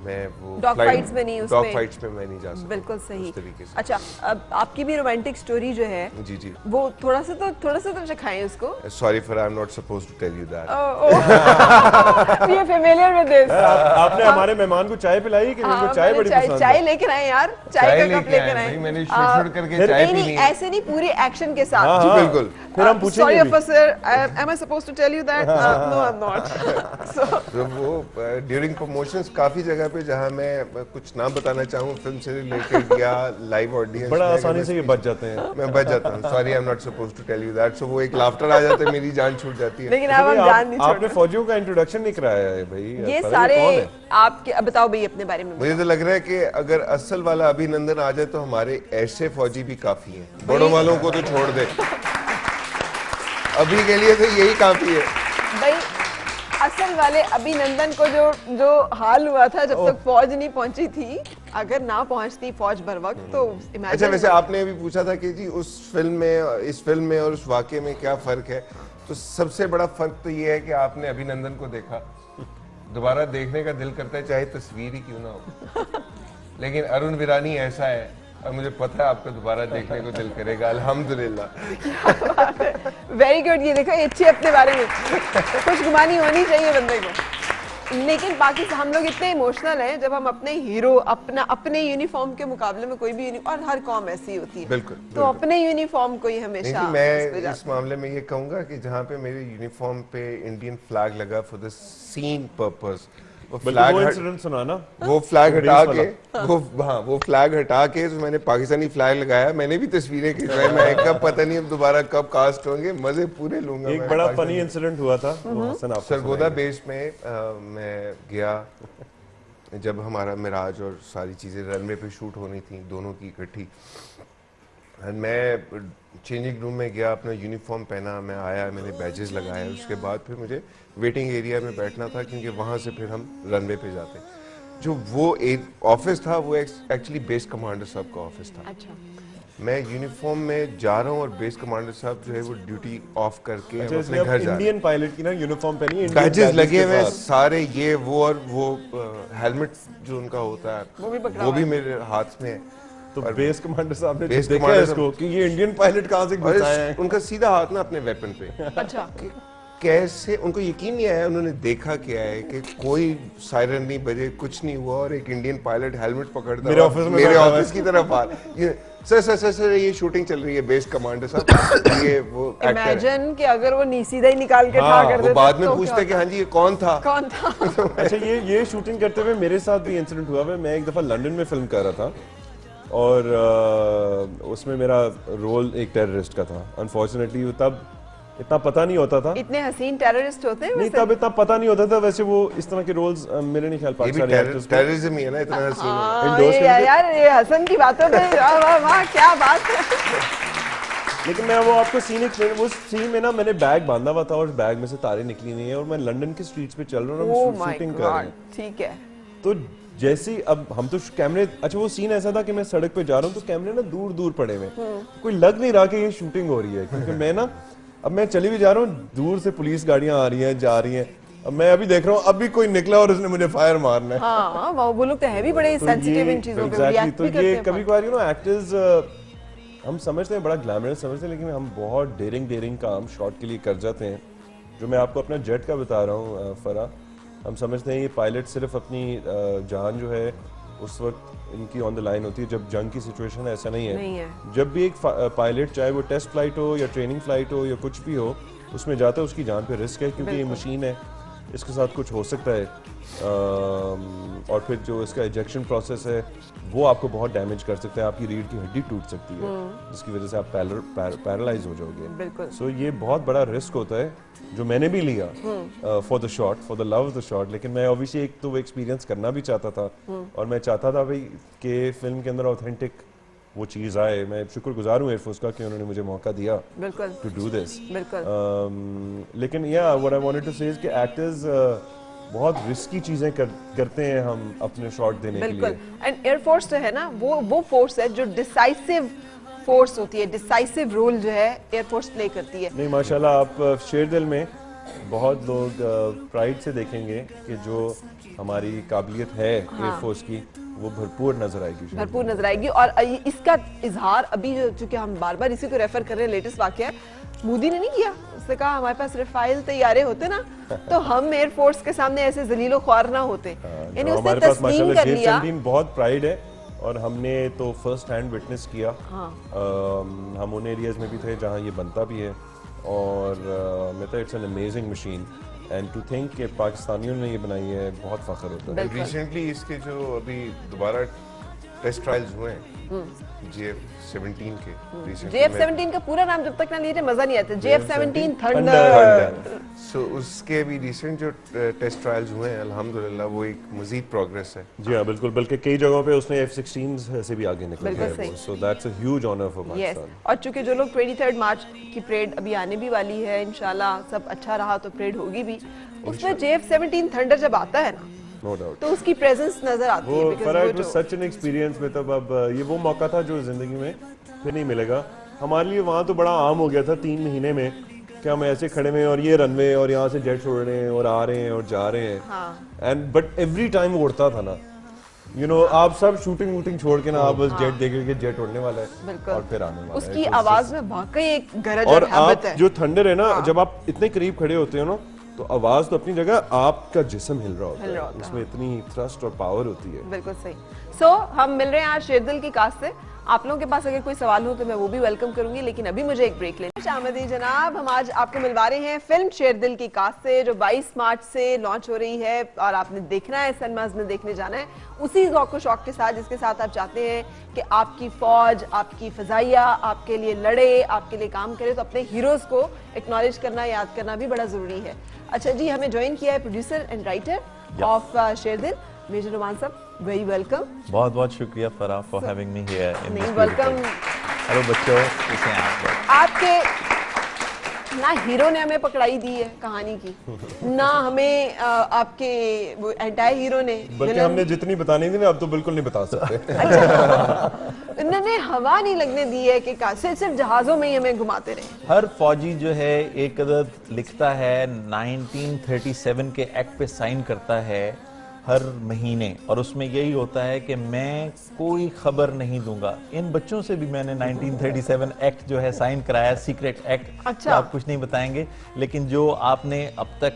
[SPEAKER 6] मैं वो
[SPEAKER 1] Dog fights में नहीं,
[SPEAKER 6] डॉग
[SPEAKER 1] उसमें-
[SPEAKER 6] फाइट्स में मैं नहीं जा सकता।
[SPEAKER 1] बिल्कुल सही।
[SPEAKER 6] उस तरीके से।
[SPEAKER 1] अच्छा, अब आपकी भी रोमांटिक स्टोरी जो है,
[SPEAKER 6] जी जी,
[SPEAKER 1] वो थोड़ा सा तो दिखाएं उसको।
[SPEAKER 6] Sorry for, I am not supposed to tell you that.
[SPEAKER 1] ये फेमिलियर विद दिस।
[SPEAKER 7] आपने हमारे मेहमान को चाय पिलाई कि उनको चाय बड़ी पसंद
[SPEAKER 1] चाय
[SPEAKER 7] है?
[SPEAKER 1] लेकर आए यार, चाय का कप लेकर आए।
[SPEAKER 6] मैंने शुरू करके चाय
[SPEAKER 1] नहीं
[SPEAKER 6] पी
[SPEAKER 1] नहीं,
[SPEAKER 6] ली।
[SPEAKER 1] ऐसे नहीं, पूरे एक्शन के साथ।
[SPEAKER 7] हाँ,
[SPEAKER 6] जी
[SPEAKER 7] हाँ।
[SPEAKER 6] बिल्कुल।
[SPEAKER 7] फिर हम पूछेंगे
[SPEAKER 1] Sorry
[SPEAKER 7] भी।
[SPEAKER 1] officer, am I supposed to tell you that? No, I'm not. So,
[SPEAKER 6] तो वो ड्यूरिंग प्रमोशंस काफी जगह पे जहाँ मैं कुछ नाम बताना चाहूँ फिल्म से रिलेटेड या लाइव ऑडियंस,
[SPEAKER 7] बड़ा आसानी से ये बच जाते हैं।
[SPEAKER 6] मैं बच जाता हूँ। Sorry, I am not supposed to tell you that. So वो एक लाफ्टर आ जाता है, मेरी जान छूट जाती है।
[SPEAKER 1] लेकिन
[SPEAKER 7] तो
[SPEAKER 1] अब
[SPEAKER 7] भाई
[SPEAKER 1] हम जान नहीं
[SPEAKER 7] आपने
[SPEAKER 1] छोड़।
[SPEAKER 7] फौजियों का इंट्रोडक्शन नहीं कराया है भाई,
[SPEAKER 1] ये
[SPEAKER 7] पता नहीं
[SPEAKER 1] सारे
[SPEAKER 7] कौन है?
[SPEAKER 1] आपके, अब बताओ भाई अपने बारे में।
[SPEAKER 6] मुझे तो लग रहा है कि अगर असल वाला अभिनंदन आ जाए तो हमारे ऐसे फौजी भी काफी हैं, बड़ों वालों को तो छोड़ दे, अभी के लिए तो यही काफी है।
[SPEAKER 1] भाई असल वाले अभिनंदन को जो हाल हुआ था जब तक फौज नहीं पहुंची थी, अगर ना पहुंचती फौज बर वक्त, तो imagine-
[SPEAKER 6] अच्छा, वैसे आपने अभी पूछा था कि जी उस फिल्म में, इस फिल्म में और उस वाकये में क्या फर्क है, तो सबसे बड़ा फर्क तो ये है कि आपने अभिनंदन को देखा, दोबारा देखने का दिल करता है चाहे तस्वीर ही क्यों ना हो, लेकिन अरुण वीरानी ऐसा है और मुझे पता है आपको दोबारा देखने को दिल करेगा, अल्हम्दुलिल्लाह।
[SPEAKER 1] Very good. ये देखो, ये अच्छी अपने बारे में खुशगुमानी होनी चाहिए बंदे को। लेकिन बाकी हम लोग इतने इमोशनल हैं जब हम अपने हीरो, अपने यूनिफॉर्म के मुकाबले में कोई भी और हर कौम ऐसी होती है,
[SPEAKER 6] बिल्कुल,
[SPEAKER 1] तो अपने यूनिफॉर्म को ही हमेशा
[SPEAKER 6] नहीं,
[SPEAKER 1] उस
[SPEAKER 6] मैं
[SPEAKER 1] पे
[SPEAKER 6] इस मामले में ये कहूंगा कि जहाँ पे मेरे यूनिफॉर्म पे इंडियन फ्लैग लगा फॉर द सीन पर्पस, वो
[SPEAKER 7] बल्कि
[SPEAKER 6] फ्लैग
[SPEAKER 7] वो इंसिडेंट सुनाना,
[SPEAKER 6] वो फ्लैग
[SPEAKER 7] वो
[SPEAKER 6] हटा
[SPEAKER 7] बेस
[SPEAKER 6] के वो फ्लैग हटा के तो मैंने पाकिस्तानी फ्लैग लगाया। मैंने भी तस्वीरें खिंचवाई, मैं कब पता नहीं अब दोबारा कब कास्ट होंगे, मजे पूरे लूंगा।
[SPEAKER 7] एक
[SPEAKER 6] मैं
[SPEAKER 7] बड़ा
[SPEAKER 6] पाकिस्तानी-
[SPEAKER 7] फनी इंसिडेंट हुआ था, वो हसन आपको
[SPEAKER 6] सरगोदा
[SPEAKER 7] सुनाएंगे।
[SPEAKER 6] बेस में मैं गया जब हमारा मिराज और सारी चीज़ें रनवे पे शूट होनी थी दोनों की इकट्ठी, एंड मैं चेंजिंग रूम में गया, अपना यूनिफॉर्म पहना, मैं आया, मैंने बैजेस लगाए, उसके बाद फिर मुझे वेटिंग एरिया में बैठना था क्योंकि वहाँ से फिर हम रनवे पे जाते। जो वो एक ऑफिस था वो एक्चुअली बेस कमांडर साहब का ऑफिस था।
[SPEAKER 1] अच्छा।
[SPEAKER 6] मैं यूनिफॉर्म में जा रहा हूँ और बेस कमांडर साहब जो है वो ड्यूटी ऑफ करके
[SPEAKER 7] अच्छा,
[SPEAKER 6] अपने घर जा रहे हैं।
[SPEAKER 7] इंडियन पायलट की ना यूनिफॉर्म पहनी है,
[SPEAKER 6] बैजेस लगे हुए सारे, ये वो, और वो हेलमेट जो उनका होता है वो भी मेरे हाथ में है।
[SPEAKER 7] तो बेस कमांडर साहब ने
[SPEAKER 6] बेस
[SPEAKER 7] देखा
[SPEAKER 6] कमांडर
[SPEAKER 7] इसको कि ये इंडियन पायलट कहाँ से घुसा है।
[SPEAKER 6] उनका सीधा हाथ ना अपने वेपन पे।
[SPEAKER 1] अच्छा।
[SPEAKER 6] कैसे उनको यकीन नहीं आया, उन्होंने देखा क्या है कि कोई सायरन नहीं बजे, कुछ नहीं हुआ और एक इंडियन पायलट हेलमेट पकड़ता
[SPEAKER 7] मेरे ऑफिस में
[SPEAKER 6] मेरे ऑफिस की तरफ आ सर ये शूटिंग चल रही है बेस कमांडर साहब, ये वो एक्टर है।
[SPEAKER 1] इमेजिन कि अगर वो सीधा ही निकाल के
[SPEAKER 6] हाँ,
[SPEAKER 1] ठा कर
[SPEAKER 6] वो
[SPEAKER 1] देते
[SPEAKER 6] बाद में
[SPEAKER 1] तो
[SPEAKER 6] पूछते कि हाँ जी ये कौन था।
[SPEAKER 7] अच्छा, ये शूटिंग करते हुए मेरे साथ भी इंसिडेंट हुआ है। मैं एक दफा लंदन में फिल्म कर रहा था और उसमें मेरा रोल एक टेररिस्ट का था। अनफॉर्चुनेटली तब इतना पता नहीं होता था।
[SPEAKER 1] इतने हसीन टेररिस्ट होते हैं
[SPEAKER 7] नहीं, तब इतना पता नहीं होता था। वैसे वो इस तरह के रोल्स मेरे नहीं ख्याल पाकिस्तानी एक्टर्स
[SPEAKER 6] टेररिज्म ही है ना, इतना हसीन है।
[SPEAKER 7] इंडोर्स
[SPEAKER 1] यार ये हसन की बातों पे वाह वाह क्या बात है।
[SPEAKER 7] लेकिन मैं वो आपको सीन एक्सप्लेन, वो सीन में ना मैंने बैग बांधा हुआ था और बैग में से तारें निकली नहीं है और मैं लंदन की स्ट्रीट्स पे चल रहा हूँ, शूटिंग कर रहा हूँ।
[SPEAKER 1] ठीक है।
[SPEAKER 7] तो जैसे अब हम तो कैमरे, अच्छा वो सीन ऐसा था कि मैं सड़क पे जा रहा हूँ तो कैमरे ना दूर दूर पड़े हुए, कोई लग नहीं रहा कि ये शूटिंग हो रही है क्योंकि मैं ना, अब मैं चली भी जा रहा हूँ, दूर से पुलिस गाड़ियां आ रही हैं जा रही हैं, अब मैं अभी देख रहा हूँ अभी कोई निकला और उसने मुझे फायर मारना है।
[SPEAKER 1] हाँ, वो लोग तो है भी बड़े सेंसिटिव इन चीजों पे, रिएक्ट भी करते हैं।
[SPEAKER 7] कभी कभार एक्टर्स हम समझते हैं बड़ा ग्लैमरस समझते हैं, लेकिन हम बहुत डेयरिंग काम शॉट के लिए कर जाते हैं। जो मैं आपको अपना जेट का बता रहा हूँ फरा, हम समझते हैं ये पायलट सिर्फ अपनी जान जो है उस वक्त इनकी ऑन द लाइन होती है जब जंग की सिचुएशन है, ऐसा नहीं है। जब भी एक पायलट, चाहे वो टेस्ट फ्लाइट हो या ट्रेनिंग फ्लाइट हो या कुछ भी हो, उसमें जाता है उसकी जान पे रिस्क है क्योंकि ये मशीन है, इसके साथ कुछ हो सकता है। और फिर जो इसका इजेक्शन प्रोसेस है वो आपको बहुत डैमेज कर सकता है, आपकी रीढ़ की हड्डी टूट सकती है जिसकी वजह से आप पैरालाइज हो जाओगे। सो ये बहुत बड़ा रिस्क होता है जो मैंने भी लिया for the shot, for the love of the shot. लेकिन मैं ऑब्वियसली एक तो वो एक्सपीरियंस करना भी चाहता था और मैं चाहता था भाई कि फिल्म के अंदर ऑथेंटिक वो चीज़ आए। मैं शुक्रगुजार हूँ एयरफोर्स का कि उन्होंने मुझे मौका दिया टू डू दिस। लेकिन या व्हाट आई वांटेड टू से इज कि एक्टर्स बहुत रिस्की चीजें करते हैं हम अपने शॉट देने के लिए।
[SPEAKER 1] एंड एयरफोर्स जो है ना वो फोर्स है जो डिसाइसिव फोर्स होती है, डिसाइसिव रोल जो है एयरफोर्स प्ले करती है।
[SPEAKER 7] नहीं माशाल्लाह, आप शेरदिल में बहुत लोग प्राइड से देखेंगे कि जो हमारी काबिलियत है एयरफोर्स की वो भरपूर नजर आएगी,
[SPEAKER 1] और इसका इजहार अभी चूंकि हम बार बार इसी को रेफर कर रहे हैं, लेटेस्ट वाकया मोदी ने नहीं किया। उसने कहा हमारे पास रफाइल तैयारे होते ना तो हम एयरफोर्स के सामने ऐसे जलीलो ख्वार ना होते। यानी उसने तस्लीम कर लिया।
[SPEAKER 7] बहुत प्राइड है और हमने तो फर्स्ट हैंड विटनेस किया। हम उन एरियाज में भी थे जहाँ ये बनता भी है और मैं तो it's an amazing machine and to think कि पाकिस्तानियों ने ये बनाई है, बहुत फख्र होता है।
[SPEAKER 6] रिसेंटली इसके जो अभी दोबारा टेस्ट ट्रायल्स हुए हैं JF-17 के,
[SPEAKER 1] JF-17 का पूरा नाम जब तक ना लीजिए मजा नहीं आता। JF-17 thunder.
[SPEAKER 6] सो उसके भी रिसेंट जो टेस्ट ट्रायल्स हुए हैं अल्हम्दुलिल्लाह वो एक मजीद प्रोग्रेस है।
[SPEAKER 7] जी हाँ बिल्कुल, बल्कि कई जगहों पे उसने F-16 से भी आगे निकल गया है, so that's a huge honour for Pakistan.
[SPEAKER 1] और चूंकि जो लोग 23 मार्च की परेड अभी आने भी वाली है, इंशाल्लाह सब अच्छा रहा तो परेड होगी भी, उसमें JF-17 थंडर जब आता है ना
[SPEAKER 7] नो डाउट
[SPEAKER 1] तो उसकी प्रेजेंस नजर आती है।
[SPEAKER 7] बिकॉज़ वो सच एन एक्सपीरियंस में तब अब ये वो मौका था जो जिंदगी में फिर नहीं मिलेगा। हमारे लिए वहाँ तो बड़ा आम हो गया था 3 महीने में कि हम ऐसे खड़े में और ये रनवे और यहाँ से जेट छोड़ रहे हैं और आ रहे हैं और जा रहे हैं एंड बट एवरी टाइम उड़ता था ना, यू नो आप सब शूटिंग वूटिंग छोड़ के ना आप बस जेट देख के जेट उड़ने वाला है और फिर आने वाला है।
[SPEAKER 1] उसकी आवाज में वाकई एक गरज
[SPEAKER 7] और
[SPEAKER 1] हैबिट है।
[SPEAKER 7] जो थंडर है ना, जब आप इतने करीब खड़े होते हो ना तो आवाज तो अपनी जगह, आपका जिस्म हिल रहा होता है, उसमें इतनी थ्रस्ट और पावर होती है।
[SPEAKER 1] बिल्कुल सही। सो हम मिल रहे हैं आज शेरदिल की कास्ट से। आप लोगों के पास अगर कोई सवाल हो तो मैं वो भी वेलकम करूंगी, लेकिन अभी मुझे एक ब्रेक लेना। शामदी जनाब, हम आज आपको मिलवा रहे हैं फिल्म शेरदिल की कास्ट से जो 22 मार्च से लॉन्च हो रही है और आपने देखना है, सिनेमाज में देखने जाना है उसी ज़ौक़ शौक के साथ जिसके साथ आप चाहते हैं कि आपकी फौज, आपकी फजाइया आपके लिए लड़े, आपके लिए काम करे। तो अपने हीरोज को एक्नॉलेज करना, याद करना भी बड़ा जरूरी है। अच्छा जी, हमें ज्वाइन किया है producer and writer of Sherdil, major Numan sahab, very welcome.
[SPEAKER 8] बहुत बहुत शुक्रिया Farah for having me here in this
[SPEAKER 1] welcome.
[SPEAKER 8] Hello बच्चों, कैसे हैं आप लोग?
[SPEAKER 1] आपके ना हीरो ने हमें पकड़ाई दी है कहानी की, ना हमें आपके वो एंटायर हीरो ने,
[SPEAKER 7] बल्कि हमने जितनी बतानी थी ना अब तो बिल्कुल नहीं बता सकते।
[SPEAKER 1] इन्होंने हवा नहीं लगने दी है कि सिर्फ जहाजों में ही हमें घुमाते रहे।
[SPEAKER 8] हर फौजी जो है एक अदद लिखता है, 1937 के एक्ट पे साइन करता है हर महीने, और उसमें यही होता है कि मैं कोई खबर नहीं दूंगा। इन बच्चों से भी मैंने 1937 एक्ट जो है साइन कराया, सीक्रेट एक्ट।
[SPEAKER 1] अच्छा।
[SPEAKER 8] तो आप कुछ नहीं बताएंगे, लेकिन जो आपने अब तक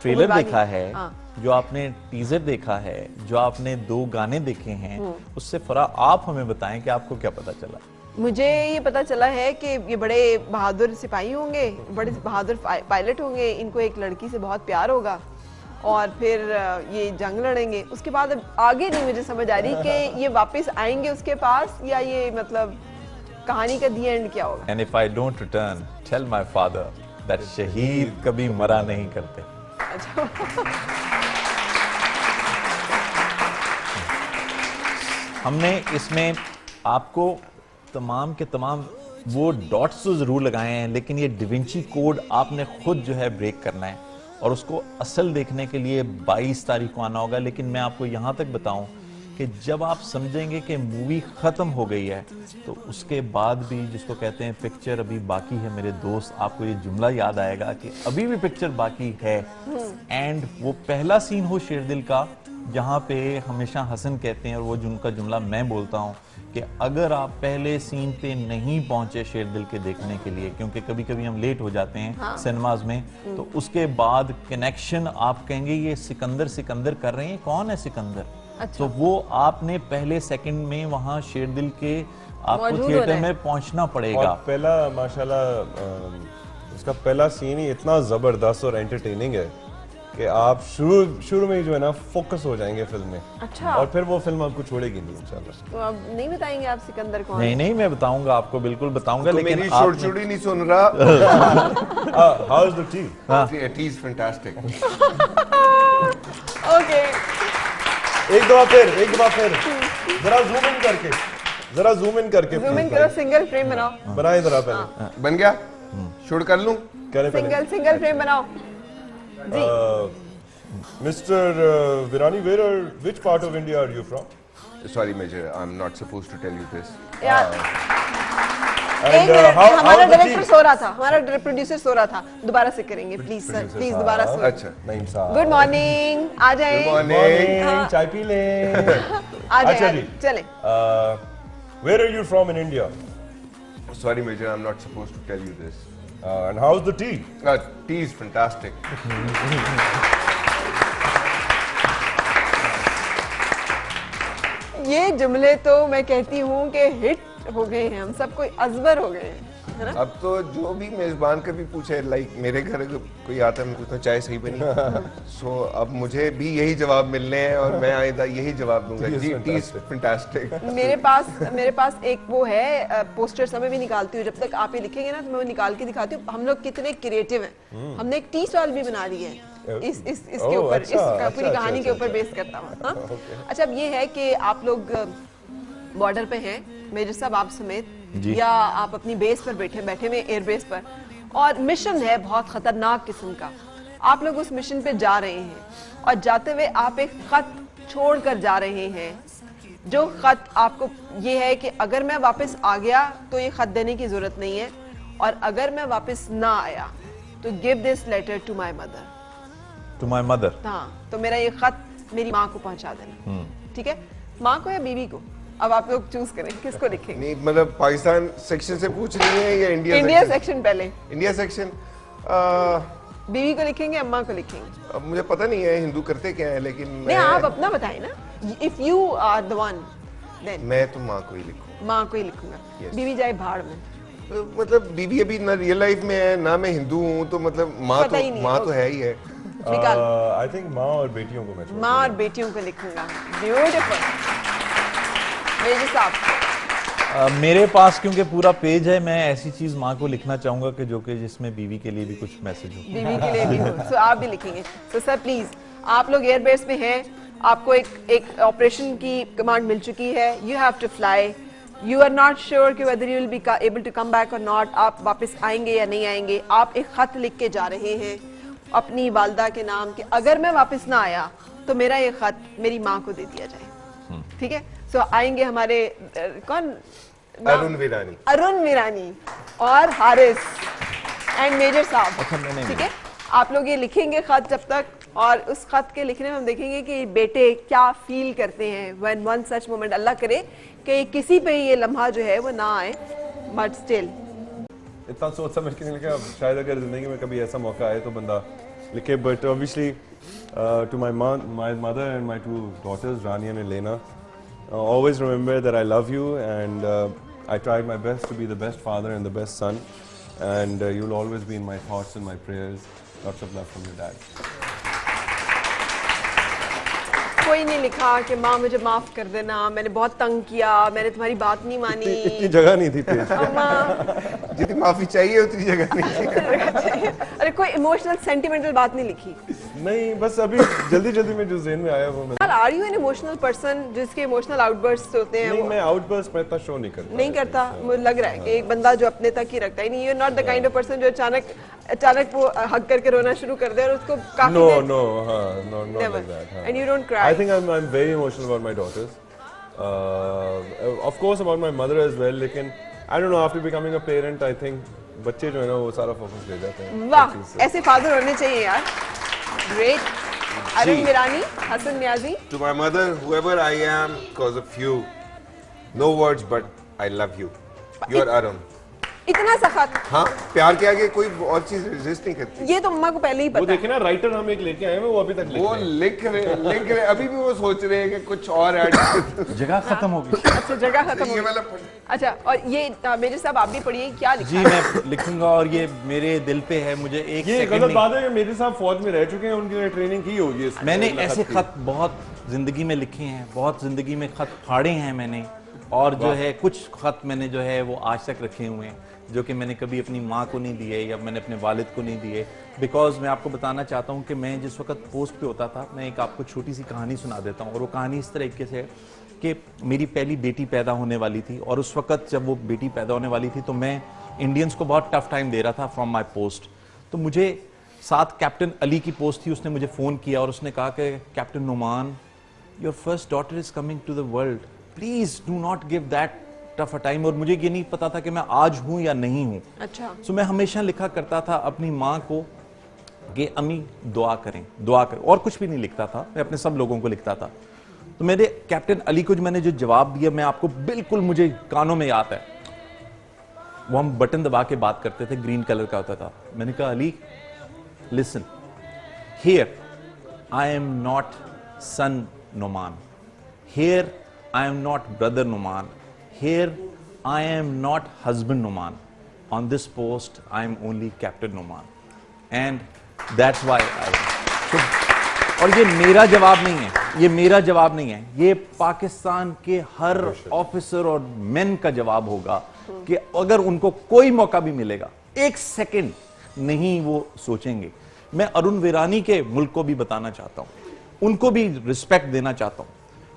[SPEAKER 8] ट्रेलर देखा है, जो आपने टीजर देखा है, जो आपने 2 गाने देखे हैं, उससे फरा आप हमें बताएं कि आपको क्या पता चला।
[SPEAKER 1] मुझे ये पता चला है कि ये बड़े बहादुर सिपाही होंगे, बड़े बहादुर पायलट होंगे, इनको एक लड़की से बहुत प्यार होगा और फिर ये जंग लड़ेंगे। उसके बाद अब आगे नहीं मुझे समझ आ रही कि ये वापस आएंगे उसके पास, या ये मतलब कहानी का दी एंड क्या होगा।
[SPEAKER 8] And if I don't return, tell my father that शहीद कभी मरा नहीं करते। हमने इसमें आपको तमाम के तमाम वो डॉट्स तो जरूर लगाए हैं, लेकिन ये डिविंची कोड आपने खुद जो है ब्रेक करना है, और उसको असल देखने के लिए 22 तारीख को आना होगा। लेकिन मैं आपको यहाँ तक बताऊं कि जब आप समझेंगे कि मूवी ख़त्म हो गई है, तो उसके बाद भी जिसको कहते हैं पिक्चर अभी बाकी है मेरे दोस्त, आपको ये जुमला याद आएगा कि अभी भी पिक्चर बाकी है। एंड वो पहला सीन हो शेरदिल का, जहाँ पे हमेशा हसन कहते हैं, और वो जिनका जुमला मैं बोलता हूँ कि अगर आप पहले सीन पे नहीं पहुंचे शेरदिल के देखने के लिए, क्योंकि कभी कभी हम लेट हो जाते हैं सिनेमाज में, तो उसके बाद कनेक्शन आप कहेंगे ये सिकंदर सिकंदर कर रहे हैं, कौन है सिकंदर। अच्छा। तो वो आपने पहले सेकंड में वहां शेरदिल के आपको थिएटर में पहुंचना पड़ेगा।
[SPEAKER 7] और पहला माशाल्लाह उसका पहला सीन ही इतना जबरदस्त और एंटरटेनिंग है कि आप शुरू में ही जो है ना फोकस हो जाएंगे फिल्म में। अच्छा। और फिर वो फिल्म आपको छोड़ेगी नहीं इंशाल्लाह।
[SPEAKER 1] तो अब नहीं बताएंगे आप सिकंदर कौन?
[SPEAKER 8] नहीं मैं बताऊंगा आपको, बिल्कुल बताऊंगा।
[SPEAKER 6] तो
[SPEAKER 8] लेकिन
[SPEAKER 6] मेरी छोटी नहीं सुन रहा।
[SPEAKER 7] How is the T?
[SPEAKER 6] T is fantastic.
[SPEAKER 1] Okay,
[SPEAKER 7] एक दफा फिर जरा जूम इन करके
[SPEAKER 1] जूम इन करो, सिंगल फ्रेम बनाओ।
[SPEAKER 7] बनाए जरा पहले।
[SPEAKER 6] बन गया? शूट कर लूं?
[SPEAKER 1] सिंगल फ्रेम बनाओ जी।
[SPEAKER 7] Mr. Virani, which part of India are you from?
[SPEAKER 6] Sorry, Major, I'm not supposed to tell you this.
[SPEAKER 1] यार,
[SPEAKER 7] And
[SPEAKER 1] हमारा डायरेक्टर सो रहा था, हमारा प्रोड्यूसर सो रहा था। दोबारा से करेंगे प्लीज सर, प्लीज दोबारा से।
[SPEAKER 6] अच्छा,
[SPEAKER 7] नहीं साहब।
[SPEAKER 1] गुड मॉर्निंग, आ जाए।
[SPEAKER 6] Good morning.
[SPEAKER 7] चाय पी लें।
[SPEAKER 1] आ
[SPEAKER 7] अच्छा
[SPEAKER 1] जाए,
[SPEAKER 7] जी।
[SPEAKER 1] चले।
[SPEAKER 7] Where are you from in India?
[SPEAKER 6] Sorry, Major, I'm not supposed to tell you this.
[SPEAKER 7] And how's the tea?
[SPEAKER 6] Tea is fantastic.
[SPEAKER 1] ये जुमले तो मैं कहती हूँ कि हिट हो गए हैं, हम सब कोई अजबर हो गए हैं, है ना?
[SPEAKER 6] अब तो जो भी मेजबान कभी पूछे, लाइक मेरे घर कोई आता है, मैं पूछता हूँ चाय सही बनी। सो अब मुझे भी यही जवाब मिलने हैं और मैं आइंदा यही जवाब दूंगा। जी, टी इज फैंटास्टिक।
[SPEAKER 1] मेरे पास एक वो है पोस्टर, समय भी निकालती हूँ, जब तक आप ये लिखेंगे ना तो मैं वो निकाल के दिखाती हूँ हम लोग कितने क्रिएटिव हैं। हमने एक टी स्टॉल भी बना ली है इसके ऊपर, इस पूरी कहानी के ऊपर बेस करता हूँ। अच्छा, अब ये है कि आप लोग बॉर्डर पे हैं, मेजर साहब आप समेत, या आप अपनी बेस पर बैठे में एयर बेस पर, और मिशन है बहुत खतरनाक किस्म का। आप लोग उस मिशन पे जा रहे हैं और जाते हुए आप एक खत छोड़ कर जा रहे हैं। जो खत आपको ये है कि अगर मैं वापस आ गया तो ये खत देने की जरूरत नहीं है, और अगर मैं वापस ना आया तो give this letter to my mother.
[SPEAKER 8] To my mother?
[SPEAKER 1] हाँ, तो मेरा ये खत मेरी माँ को पहुंचा देना, ठीक है? माँ को या बीवी को, अब आप लोग चूज करें किसको लिखेंगे।
[SPEAKER 6] नहीं, मतलब पाकिस्तान सेक्शन से पूछ रही है या
[SPEAKER 1] इंडिया सेक्शन पहले?
[SPEAKER 6] India section.
[SPEAKER 1] बीवी को लिखेंगे, अम्मा को लिखेंगे?
[SPEAKER 6] अब मुझे पता नहीं है हिंदू करते क्या है, लेकिन
[SPEAKER 1] नहीं, आप अपना बताएं ना। If you are the one, then
[SPEAKER 6] मैं तो माँ को ही लिखूंगा।
[SPEAKER 1] माँ को ही लिखूंगा। बीवी जाए भाड़ में।
[SPEAKER 6] मतलब बीवी अभी ना रियल लाइफ में है ना मैं हिंदू हूँ, तो मतलब माँ तो है ही है।
[SPEAKER 7] आई थिंक माँ और बेटियों को मैं
[SPEAKER 1] माँ और बेटियों को लिखूंगा। ब्यूटीफुल। मेजर साहब,
[SPEAKER 8] मेरे पास क्योंकि पूरा पेज है, मैं ऐसी चीज माँ को लिखना चाहूंगा कि जो कि जिसमें बीवी के लिए भी कुछ मैसेज हो।
[SPEAKER 1] बीवी के लिए भी हो, तो आप भी लिखेंगे। तो सर प्लीज, आप लोग एयरबेस में हैं, आपको एक ऑपरेशन की कमांड मिल चुकी है। You have to fly you are not sure कि whether you will be able to come back or not, आप वापस आएंगे या नहीं आएंगे। आप एक खत लिख के जा रहे हैं अपनी वालदा के नाम के, अगर मैं वापस ना आया तो मेरा ये खत मेरी माँ को दे दिया जाए, ठीक है। सो आएंगे हमारे कौन, अरुण वीरानी और हारिस एंड मेजर साहब, ठीक है। आप लोग ये लिखेंगे खत जब तक, और उस खत के लिखने में हम देखेंगे कि बेटे क्या फील करते हैं व्हेन वन सच मोमेंट, अल्लाह करे कि किसी पे ये लम्हा जो है वो ना आए, बट स्टिल
[SPEAKER 7] इतना सोच समझ के नहीं लिखा। शायद अगर जिंदगी में कभी ऐसा मौका आए तो बंदा लिखे, but obviously to my mother and my two daughters Rania and Lena, always remember that I love you and I tried my best to be the best father and the best son, and you'll always be in my thoughts and my prayers. Lots of love from your dad.
[SPEAKER 1] कोई नहीं लिखा कि माँ मुझे माफ कर देना, मैंने बहुत तंग किया, मैंने तुम्हारी बात नहीं मानी।
[SPEAKER 7] इतनी जगह नहीं थी पेज
[SPEAKER 1] पे।
[SPEAKER 6] जितनी माफी चाहिए उतनी जगह नहीं थी।
[SPEAKER 1] अरे कोई इमोशनल सेंटिमेंटल बात नहीं लिखी?
[SPEAKER 7] नहीं, बस अभी जल्दी जल्दी में जो ज़हन में आया वो मैं।
[SPEAKER 1] Are you an emotional person जिसके इमोशनल आउटबर्स्ट होते हैं?
[SPEAKER 7] नहीं, मैं आउटबर्स्ट में इतना शो नहीं करता।
[SPEAKER 1] नहीं करता, मुझे लग रहा है कि एक बंदा जो अपने तक ही रखता है। नहीं, you are not the kind of person जो अचानक वो हग करके रोना शुरू कर दे और उसको काफी
[SPEAKER 7] No, not like that.
[SPEAKER 1] And you don't cry?
[SPEAKER 7] I think I'm very emotional about my daughters. Of course about my mother as well. लेकिन I don't know, after becoming a parent, I think बच्चे जो है ना वो सारा focus ले जाते हैं।
[SPEAKER 1] वाह, ऐसे फादर होने चाहिए यार। Great. Arun Virani, Hasan Niazi.
[SPEAKER 6] To my mother, whoever I am, because of you, no words but I love you. You are Arun.
[SPEAKER 1] इतना सख्त?
[SPEAKER 6] हाँ, प्यार के आगे कोई और चीज रेजिस्ट नहीं करती।
[SPEAKER 1] ये तो अम्मा को पहले ही पता।
[SPEAKER 7] वो देखे ना, राइटर हम एक लेके आए हैं, वो अभी तक
[SPEAKER 6] लिख रहे अभी भी वो सोच रहे हैं कि कुछ और ऐड।
[SPEAKER 8] जगह खत्म हो गई।
[SPEAKER 1] अच्छा, जगह खत्म हो गई। अच्छा, और ये मेजर साहब आप भी पढ़िए, क्या लिखा?
[SPEAKER 8] जी मैं लिखूंगा और ये मेरे दिल पे है। मुझे एक
[SPEAKER 7] ये
[SPEAKER 8] सेकंड
[SPEAKER 7] गलत बात है कि मेरे साथ फौज में रह चुके हैं, उनकी ट्रेनिंग की होगी।
[SPEAKER 8] मैंने ऐसे खत बहुत जिंदगी में लिखे हैं, बहुत जिंदगी में खत फाड़े हैं मैंने, और जो है कुछ खत मैंने जो है वो आज तक रखे हुए हैं जो कि मैंने कभी अपनी माँ को नहीं दिए या मैंने अपने वालिद को नहीं दिए। बिकॉज मैं आपको बताना चाहता हूँ कि मैं जिस वक्त पोस्ट पे होता था, मैं एक आपको छोटी सी कहानी सुना देता हूँ। और वो कहानी इस तरीके से है कि मेरी पहली बेटी पैदा होने वाली थी, और उस वक्त जब वो बेटी पैदा होने वाली थी तो मैं इंडियंस को बहुत टफ टाइम दे रहा था फ्रॉम माई पोस्ट। तो मुझे साथ कैप्टन अली की पोस्ट थी, उसने मुझे फ़ोन किया और उसने कहा कि captain Numan, your first daughter is coming to the world, please do not give that tough a time. और मुझे ये नहीं पता था कि मैं आज हूँ या नहीं हूँ।
[SPEAKER 1] अच्छा।
[SPEAKER 8] सो मैं हमेशा लिखा करता था अपनी माँ को कि अम्मी दुआ करें, दुआ करें, और कुछ भी नहीं लिखता था, मैं अपने सब लोगों को लिखता था। तो मेरे कैप्टन अली को जो मैंने जो जवाब दिया, मैं आपको बिल्कुल मुझे कानों में याद है। वो हम बटन दबा के बात करते थे, ग्रीन कलर का होता था। मैंने कहा Ali listen, here I am not son Numan, here I am not brother Numan, here I am not husband Numan, on this post I am only Captain Numan, and that's why I और ये मेरा जवाब नहीं है, ये मेरा जवाब नहीं है, ये पाकिस्तान के हर ऑफिसर और मेन का जवाब होगा कि अगर उनको कोई मौका भी मिलेगा, एक सेकंड नहीं वो सोचेंगे। मैं अरुण वीरानी के मुल्क को भी बताना चाहता हूं, उनको भी रिस्पेक्ट देना चाहता हूं।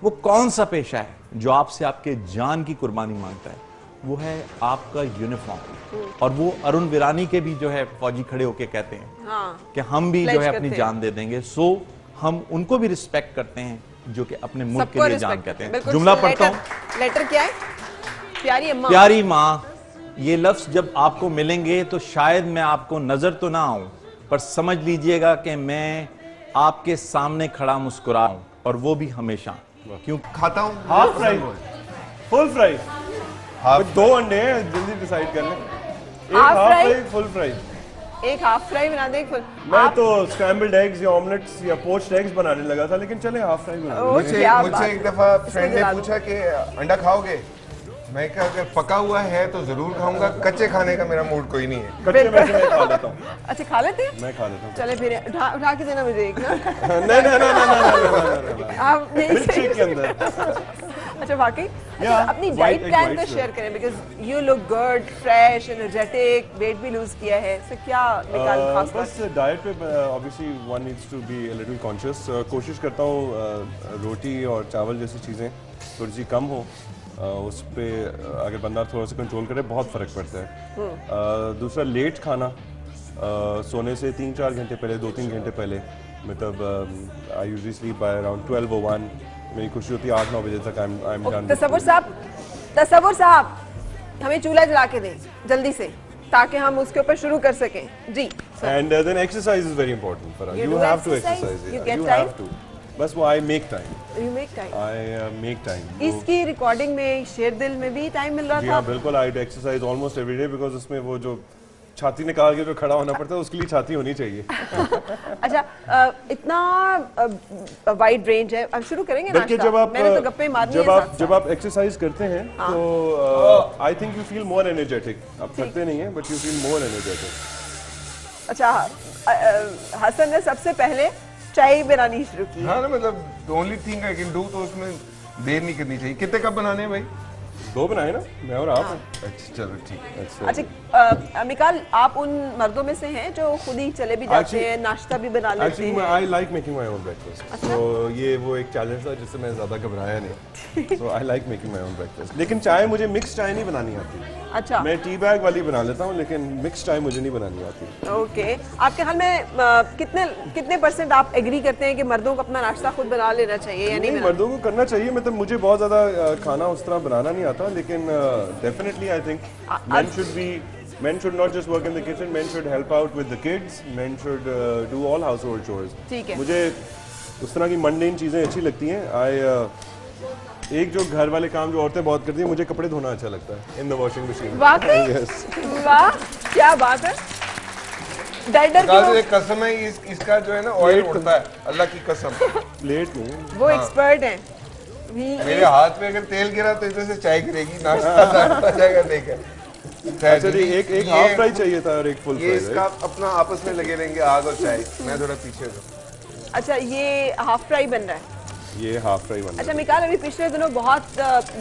[SPEAKER 8] वो कौन सा पेशा है जो आपसे आपके जान की कुर्बानी मांगता है? वो है आपका यूनिफॉर्म। और वो अरुण वीरानी के भी जो है फौजी खड़े होके कहते हैं कि हम भी जो है अपनी जान दे देंगे। सो हम उनको भी रिस्पेक्ट करते हैं जो कि अपने मुल्क के लिए जान कहते हैं। जुमला पढ़ता हूं।
[SPEAKER 1] लेटर क्या है? प्यारी अम्मा,
[SPEAKER 8] प्यारी माँ, ये लफ्ज जब आपको मिलेंगे तो शायद मैं आपको नजर तो ना आऊं, पर समझ लीजिएगा कि मैं आपके सामने खड़ा मुस्कुराऊं, और वो भी हमेशा। क्यों
[SPEAKER 6] खाता हूँ?
[SPEAKER 7] हाफ फ्राई, फुल फ्राई, दो अंडे हैं, जल्दी डिसाइड कर लें। एक हाफ फ्राई, फुल फ्राई।
[SPEAKER 1] एक हाफ फ्राई बना दे, फुल।
[SPEAKER 7] मैं तो स्क्रैम्बल्ड एग्स या ऑमलेट्स या पोच्ड एग्स बनाने लगा था, लेकिन चले हाफ फ्राई बना लें।
[SPEAKER 6] मुझसे एक दफा फ्रेंड ने पूछा कि अंडा खाओगे? मैं कहा अगर पका हुआ है तो जरूर खाऊंगा, कच्चे खाने का मेरा मूड कोई नहीं है।
[SPEAKER 7] कच्चे में से मैं खा लेता हूँ।
[SPEAKER 1] अच्छा, खा लेते हैं?
[SPEAKER 7] मैं खा लेता हूँ।
[SPEAKER 1] चले फिर उठा के देना मुझे एक ना।
[SPEAKER 7] नहीं
[SPEAKER 1] आप
[SPEAKER 7] मिल्कशेक के अंदर।
[SPEAKER 1] अच्छा, वाकई अपनी डाइट प्लान तो शेयर करें, because you look good, fresh, energetic, weight भी लूज किया है, सो क्या खास
[SPEAKER 7] बस डाइट पे obviously one needs to be a little conscious. कोशिश करता हूँ रोटी और चावल जैसी चीज़ें थोड़ी सी कम हो, उस पे अगर बंदा थोड़ा सा कंट्रोल करे बहुत फ़र्क पड़ता है। दूसरा लेट खाना, सोने से 3-4 घंटे पहले, 2-3 घंटे पहले, मतलब I usually sleep by around 12 or 1। मेरी खुशी होती है 8-9 बजे तक आई एम डन।
[SPEAKER 1] तसव्वुर साहब हमें चूल्हा जला के दें जल्दी से ताकि हम उसके ऊपर शुरू कर सकें जी।
[SPEAKER 7] And then exercise is very important for us.
[SPEAKER 1] You
[SPEAKER 7] You
[SPEAKER 1] do
[SPEAKER 7] have to
[SPEAKER 1] exercise?
[SPEAKER 7] exercise.
[SPEAKER 1] You
[SPEAKER 7] yeah.
[SPEAKER 1] get
[SPEAKER 7] You
[SPEAKER 1] time?
[SPEAKER 7] have to. बस वो I make time.
[SPEAKER 1] You make time.
[SPEAKER 7] I make time.
[SPEAKER 1] इसकी recording में शेर दिल में भी time मिल रहा
[SPEAKER 7] जी
[SPEAKER 1] था।
[SPEAKER 7] हाँ बिल्कुल, I exercise almost every day because उसमें वो जो छाती निकाल के जो खड़ा होना पड़ता है उसके लिए छाती होनी चाहिए।
[SPEAKER 1] अच्छा इतना वाइड रेंज है, अब शुरू करेंगे
[SPEAKER 7] बल्कि
[SPEAKER 1] नाश्ता?
[SPEAKER 7] जब आप
[SPEAKER 1] मैंने तो गप्पे मारनी है साथ-साथ।
[SPEAKER 7] जब आप एक्सरसाइज करते हैं तो I think you feel more energetic. आप थकते नहीं हैं but you feel more energetic.
[SPEAKER 1] अच्छा हसन ने सबसे पहले चाय बनानी शुरू की।
[SPEAKER 6] हाँ ना, मतलब the only thing I can do, तो उसमें देर नहीं करनी चाहिए। कितने कप बनाने हैं भाई?
[SPEAKER 7] 2 बनाए ना, मैं और आप।
[SPEAKER 6] अच्छा चलो ठीक है।
[SPEAKER 1] अच्छा मिकाल, आप उन मर्दों में से हैं जो खुद ही चले भी जाते हैं, नाश्ता भी बना लेते
[SPEAKER 7] Actually,
[SPEAKER 1] हैं?
[SPEAKER 7] I like making my own breakfast. So ये वो एक चैलेंज था जिससे मैं ज़्यादा घबराया नहीं। So I like making my own breakfast. लेकिन चाय मुझे मिक्स चाय नहीं बनानी आती।
[SPEAKER 1] अच्छा
[SPEAKER 7] मैं टी बैग वाली बना लेता हूँ लेकिन मिक्स चाय मुझे नहीं बनानी आती।
[SPEAKER 1] ओके, आपके ख्याल में कितने % आप एग्री करते हैं कि मर्दों को अपना नाश्ता खुद बना लेना चाहिए या नहीं?
[SPEAKER 7] मर्दों को करना चाहिए, मतलब मुझे बहुत ज़्यादा खाना उस तरह बनाना नहीं आता, लेकिन definitely I think men should not just work in the kitchen, men should help out with the kids, men should do all household chores.
[SPEAKER 1] ठीक है।
[SPEAKER 7] मुझे उस तरह की मंडेन चीज़ें अच्छी लगती हैं। एक जो घर वाले काम जो औरतें बहुत करती हैं, मुझे कपड़े धोना अच्छा लगता है इन द वॉशिंग मशीन।
[SPEAKER 1] वाकई? वाह क्या बात है।
[SPEAKER 6] एक कसम है, इसका जो है ना ऑयल उड़ता है, अल्लाह की कसम।
[SPEAKER 7] प्लेट नहीं,
[SPEAKER 1] वो एक्सपर्ट हैं।
[SPEAKER 6] मेरे हाथ में अगर तेल गिरा तो इधर से चाय गिरेगी, नाश्ता जाएगा देकर।
[SPEAKER 7] अच्छा जी, एक हाफ फ्राई चाहिए था और एक फुल फ्राई।
[SPEAKER 6] ये इसका अपना आपस में लगे रहेंगे आग और चाय, मैं थोड़ा पीछे हूँ।
[SPEAKER 1] अच्छा ये हाफ फ्राई बन रहा है?
[SPEAKER 7] ये हाफ फ्राई बन रहा है।
[SPEAKER 1] अच्छा मिकाल, अभी पिछले दिनों बहुत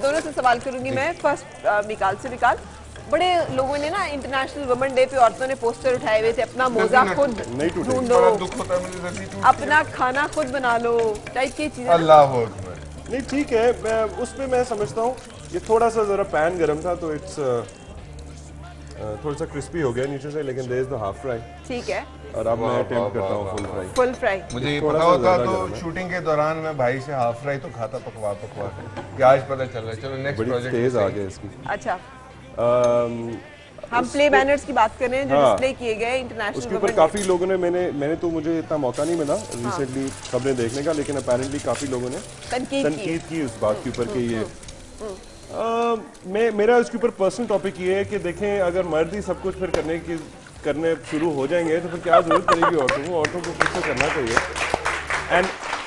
[SPEAKER 1] दोनों से सवाल करूंगी मैं। फर्स्ट मिकाल से। मिकाल, बड़े लोगों ने ना इंटरनेशनल वुमेन डे पे औरतों ने पोस्टर उठाए हुए थे, अपना मोजा खुद ढूंढो, अपना खाना खुद बना लो टाइप की चीजें।
[SPEAKER 6] अल्लाह अकबर।
[SPEAKER 7] नहीं ठीक है, उस पे मैं समझता हूँ ये थोड़ा सा जरा पैन गरम था तो इट्स थोड़ा सा क्रिस्पी हो गया नीचे से, लेकिन there is the half fry.
[SPEAKER 1] ठीक है।
[SPEAKER 7] और अब मैं अटेम्प्ट करता हूँ फुल फ्राई।
[SPEAKER 1] फुल फ्राई
[SPEAKER 6] मुझे ये पता होता तो शूटिंग के दौरान मैं भाई से हाफ फ्राई तो खाता पकवा के, आज पता चल रहा है। चलो नेक्स्ट प्रोजेक्ट
[SPEAKER 7] तेज आ गया इसकी।
[SPEAKER 1] अच्छा हम प्ले बैनर्स की बात कर रहे हैं जो डिस्प्ले किए गए इंटरनेशनल।
[SPEAKER 7] उसके ऊपर काफी लोगों ने मैंने तो मुझे इतना मौका नहीं मिला रिसेंटली खबरें देखने का, लेकिन अपेरेंटली काफी लोगों ने तनकीद की उस बात के ऊपर कि ये मेरा उसके ऊपर पर्सनल टॉपिक ये है कि देखें, अगर मर्द ही सब कुछ फिर करने शुरू हो जाएंगे तो फिर क्या जरूरत पड़ेगी औरतों को कुछ तो करना चाहिए।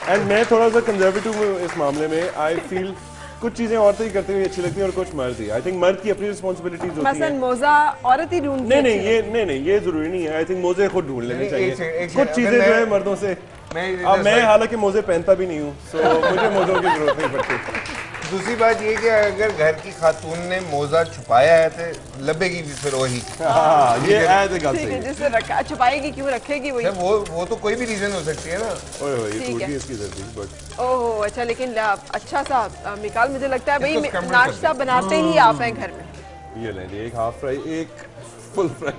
[SPEAKER 7] एंड मैं थोड़ा सा कंजर्वेटिव हूँ इस मामले में। आई फील कुछ चीजें औरतें ही करती हुई अच्छी लगती हैं और कुछ मर्द ही। आई थिंक मर्द की अपनी रिस्पॉन्सिबिलिटीज होती हैं।
[SPEAKER 1] मसलन मोजा औरत ही ढूंढती है।
[SPEAKER 7] नहीं ये जरूरी नहीं है। आई थिंक मोजे खुद ढूंढ लेने चाहिए। कुछ चीजें जो है मर्दों से, मैं हालांकि मोजे पहनता भी नहीं हूँ, सो मुझे मोजों की जरूरत नहीं पड़ती।
[SPEAKER 6] दूसरी बात ये कि अगर घर की खातून ने मोजा छुपाया है तो लबेगी भी फिर वही।
[SPEAKER 7] ये ऐसे गल सही है।
[SPEAKER 1] जिससे रखा छुपाएगी क्यों, रखेगी वही।
[SPEAKER 6] वो तो कोई भी रीजन हो सकती है ना।
[SPEAKER 7] ओए ये टूट गई इसकी जल्दी बट।
[SPEAKER 1] ओहो अच्छा, लेकिन अच्छा सा मिकाल, मुझे लगता है भाई नाश्ता बनाते ही आप हैं घर में।
[SPEAKER 7] ये लें जी, एक हाफ फ्राई एक फुल फ्राई।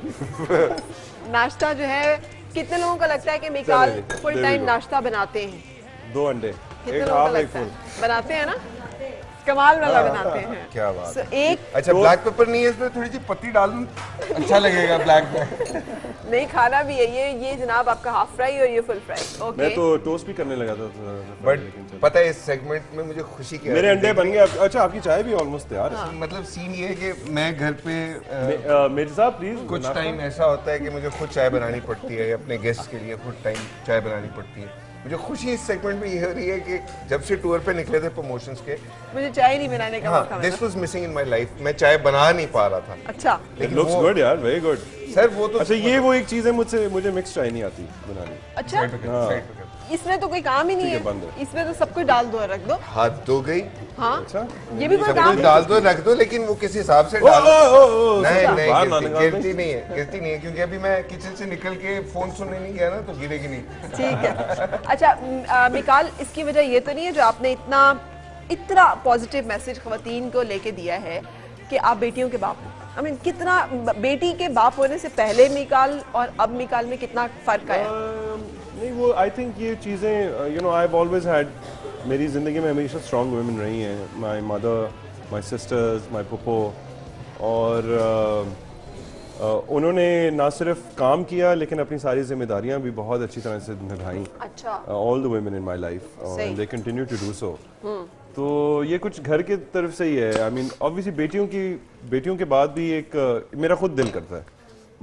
[SPEAKER 1] नाश्ता जो है, कितने लोगों को लगता है कि मिकाल फुल टाइम नाश्ता बनाते हैं?
[SPEAKER 7] 2 अंडे,
[SPEAKER 1] कितने
[SPEAKER 7] एक
[SPEAKER 1] लोगों को
[SPEAKER 7] हाफ एक
[SPEAKER 1] लगता
[SPEAKER 7] फुल।
[SPEAKER 1] है बनाते हैं ना? कमाल वाला बनाते हैं।
[SPEAKER 6] क्या बात।
[SPEAKER 1] So, एक
[SPEAKER 6] अच्छा ब्लैक पेपर नहीं है इसमें, थोड़ी सी पत्ती डाल दूं, अच्छा लगेगा ब्लैक में।
[SPEAKER 1] नहीं खाना भी है ये जनाब आपका हाफ फ्राई और ये फुल फ्राई। ओके
[SPEAKER 7] मैं तो टोस्ट भी करने लगा था
[SPEAKER 6] बट पता है इस सेगमेंट में मुझे खुशी क्या,
[SPEAKER 7] मेरे अंडे बन गए। अच्छा आपकी चाय भी ऑलमोस्ट तैयार है।
[SPEAKER 6] मतलब सीन ये है कि मैं घर पे
[SPEAKER 7] मेरे साथ प्लीज
[SPEAKER 6] कुछ टाइम ऐसा होता है कि मुझे खुद चाय बनानी पड़ती है, अपने गेस्ट के लिए खुद टाइम चाय बनानी पड़ती है। मुझे खुशी इस सेगमेंट में ये हो रही है कि जब से टूर पे निकले थे प्रमोशंस के,
[SPEAKER 1] मुझे चाय नहीं बनाने का मौका मिला।
[SPEAKER 6] This was missing in my life. मैं चाय बना नहीं पा रहा था।
[SPEAKER 1] अच्छा
[SPEAKER 7] लुक्स गुड यार, वेरी गुड
[SPEAKER 6] सर। वो तो
[SPEAKER 7] अच्छा ये वो एक चीज है, मुझे मिक्स चाय नहीं आती बनानी।
[SPEAKER 1] अच्छा इसमें तो कोई काम ही नहीं है, इसमें तो सब कुछ डाल दो रख दो।
[SPEAKER 6] हाथ धो गई।
[SPEAKER 1] हाँ
[SPEAKER 7] अच्छा
[SPEAKER 1] ये भी कोई
[SPEAKER 6] सब
[SPEAKER 1] काम
[SPEAKER 6] कुछ डाल दो रख दो, लेकिन वो किस हिसाब से डाल दो। नहीं गिरती नहीं है क्योंकि अभी मैं किचन से निकल के फोन सुनने नहीं गया ना, तो गिरेगी नहीं।
[SPEAKER 1] ठीक है। अच्छा मिकाल, इसकी वजह ये तो नहीं है जो आपने इतना इतना पॉजिटिव मैसेज ख़वातीन को लेके दिया है कि आप बेटियों के बाप हो। I mean, कितना बेटी के बाप होने से पहले मिकाल और अब मिकाल में कितना फ़र्क आया?
[SPEAKER 7] नहीं, वो आई थिंक ये चीज़ें you know I have always had, मेरी ज़िंदगी में हमेशा स्ट्रॉन्ग वुमेन रही हैं, my mother, my sister's, my Pappo, और उन्होंने ना सिर्फ काम किया लेकिन अपनी सारी जिम्मेदारियां भी बहुत अच्छी तरह से निभाई।
[SPEAKER 1] अच्छा।
[SPEAKER 7] All the women in my life and they continue to do so. तो ये कुछ घर की तरफ से ही है। आई मीन ऑब्वियसली बेटियों के बाद भी एक मेरा खुद दिल करता है,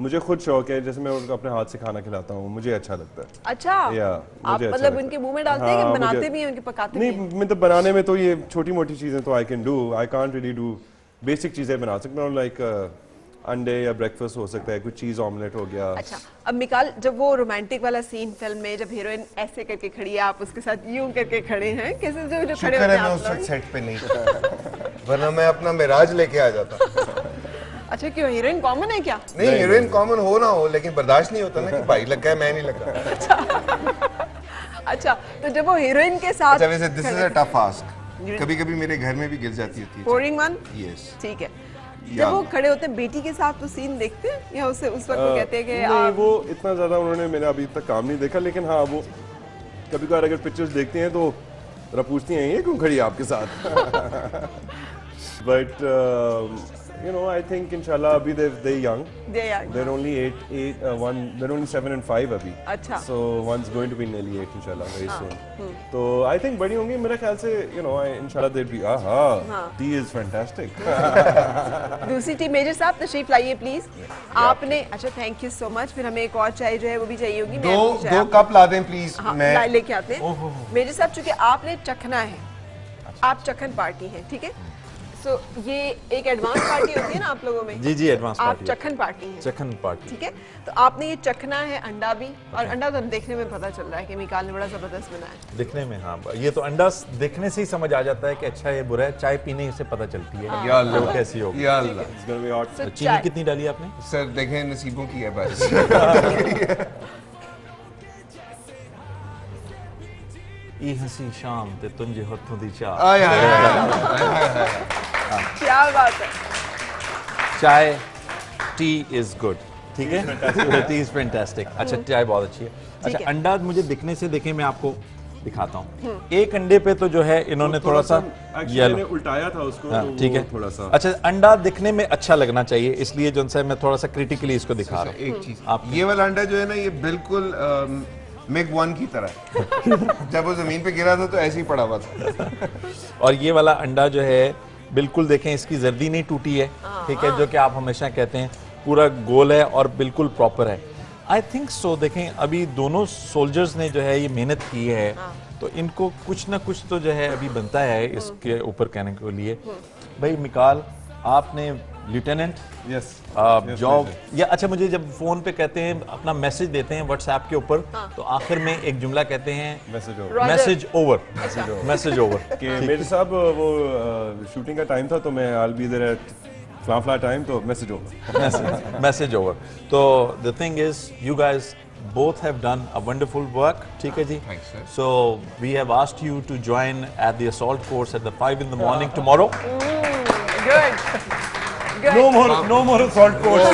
[SPEAKER 7] मुझे खुद शौक है, जैसे मैं उनको अपने हाथ से खाना खिलाता हूँ, मुझे अच्छा लगता है।
[SPEAKER 1] अच्छा, आप
[SPEAKER 7] मुझे
[SPEAKER 1] मतलब उनके मुंह में डालते हैं कि बनाते भी हैं, उनके पकाते भी हैं?
[SPEAKER 7] नहीं, मैं तो बनाने में तो ये छोटी मोटी चीज़ें तो I can do, I can't really do basic चीज़ें बना सकता हूँ, लाइक अंडे या ब्रेकफास्ट हो सकता है, कुछ चीज़ ऑमलेट हो गया।
[SPEAKER 1] अच्छा, अब मिकाल, जब वो रोमांटिक वाला सीन फिल्म में जब हीरोइन ऐसे करके खड़ी है, आप उसके साथ यूं करके खड़े हैं, कैसे जो खड़े होते हैं
[SPEAKER 6] मैं उस वक्त सेट पे नहीं था, वरना मैं अपना मिराज लेके आ जाता।
[SPEAKER 1] अच्छा, क्यों, हीरोइन कॉमन है क्या?
[SPEAKER 6] नहीं, हीरोइन कॉमन हो ना हो, लेकिन बर्दाश्त नहीं होता ना कि भाई लगा है मैं नहीं लगा।
[SPEAKER 1] अच्छा, तो जब वो हीरोइन के साथ,
[SPEAKER 6] अच्छा, वैसे this is a tough ask, कभी-कभी मेरे घर में भी गिर जाती है।
[SPEAKER 1] Boring one?
[SPEAKER 6] यस,
[SPEAKER 1] ठीक है। जब वो खड़े होते हैं बेटी के साथ, तो सीन देखते हैं या उस वक्त वो कहते हैं कि
[SPEAKER 7] नहीं, वो इतना ज्यादा उन्होंने मेरा अभी तक काम नहीं देखा, लेकिन हाँ, वो कभी कभार अगर पिक्चर्स देखते हैं तो जरा पूछती हैं ये क्यों खड़ी है आपके साथ। But you know, I think inshallah abhi they're young. They're only 7 and 5 abhi.
[SPEAKER 1] अच्छा.
[SPEAKER 7] So one's going to be nearly 8 inshallah very soon. तो I think बड़ी होंगी मेरे ख्याल से, you know, inshallah they'll be tea is fantastic.
[SPEAKER 1] दूसरी team major साहब तशरीफ लाइए प्लीज। आपने, अच्छा, थैंक यू सो मच। फिर हमें एक और चाय जो है वो भी चाहिए होगी।
[SPEAKER 6] दो कप ला दें प्लीज।
[SPEAKER 1] मैं लेके आते हैं। मेजर साहब, चूंकि आपने चखना है, आप चखन पार्टी हैं, ठीक है? So, ये एक एडवांस पार्टी होती है ना आप लोगों में?
[SPEAKER 8] जी जी, एडवांस
[SPEAKER 1] पार्टी। आप चखन पार्टी हैं।
[SPEAKER 8] चखन पार्टी,
[SPEAKER 1] ठीक है? तो आपने ये चखना है अंडा भी, और अंडा तो देखने में पता चल रहा है कि मिकाल ने बड़ा जबरदस्त बनाया।
[SPEAKER 8] दिखने में, हाँ, ये तो अंडा देखने से ही समझ आ जाता है कि अच्छा है बुरा है, चाय पीने से पता चलती है
[SPEAKER 6] या अल्लाह
[SPEAKER 8] वो कैसी होगी।
[SPEAKER 6] या अल्लाह।
[SPEAKER 8] चीनी कितनी डाली आपने?
[SPEAKER 6] सर देखें, नसीबों की है बस।
[SPEAKER 8] ई हंसी शाम ते तुंजे हथों दी चाह।
[SPEAKER 1] क्या बात है।
[SPEAKER 8] चाय, टी इज गुड, ठीक है, टी इज फैंटास्टिक। अच्छा, चाय बहुत अच्छी है। अच्छा, अंडा मुझे दिखने से, देखें मैं आपको दिखाता हूँ। एक अंडे पे तो जो है इन्होंने थोड़ा सा
[SPEAKER 7] मैंने उल्टाया था उसको,
[SPEAKER 8] ठीक है,
[SPEAKER 7] थोड़ा सा।
[SPEAKER 8] अच्छा, अंडा दिखने में अच्छा लगना चाहिए, इसलिए जो है मैं थोड़ा सा क्रिटिकली इसको दिखा रहा हूँ।
[SPEAKER 6] एक चीज, आप ये वाला अंडा जो है ना, ये बिल्कुल मिग 1 की तरह जब वो जमीन पे गिरा था तो ऐसे ही पड़ा हुआ था।
[SPEAKER 8] और ये वाला अंडा जो है बिल्कुल देखें, इसकी जर्दी नहीं टूटी है, ठीक है, जो कि आप हमेशा कहते हैं, पूरा गोल है और बिल्कुल प्रॉपर है। I think so. देखें, अभी दोनों सोल्जर्स ने जो है ये मेहनत की है, तो इनको कुछ ना कुछ तो जो है अभी बनता है इसके ऊपर कहने के लिए। भाई मिकाल, आपने लेफ्टिनेंट जॉब, या अच्छा, मुझे जब फोन पे कहते हैं, अपना मैसेज देते हैं व्हाट्सएप के ऊपर, तो आखिर में एक जुमला कहते हैं, मैसेज ओवर।
[SPEAKER 7] कि मेरे साहब वो शूटिंग का टाइम था तो मैं I will be there at flight time, तो मैसेज ओवर। तो the thing is, you guys both have done a wonderful work, ठीक है जी?
[SPEAKER 6] Thanks, sir.
[SPEAKER 8] So we have asked you to join at the assault course at the 5 in the morning tomorrow.
[SPEAKER 1] Good.
[SPEAKER 8] No more assault course.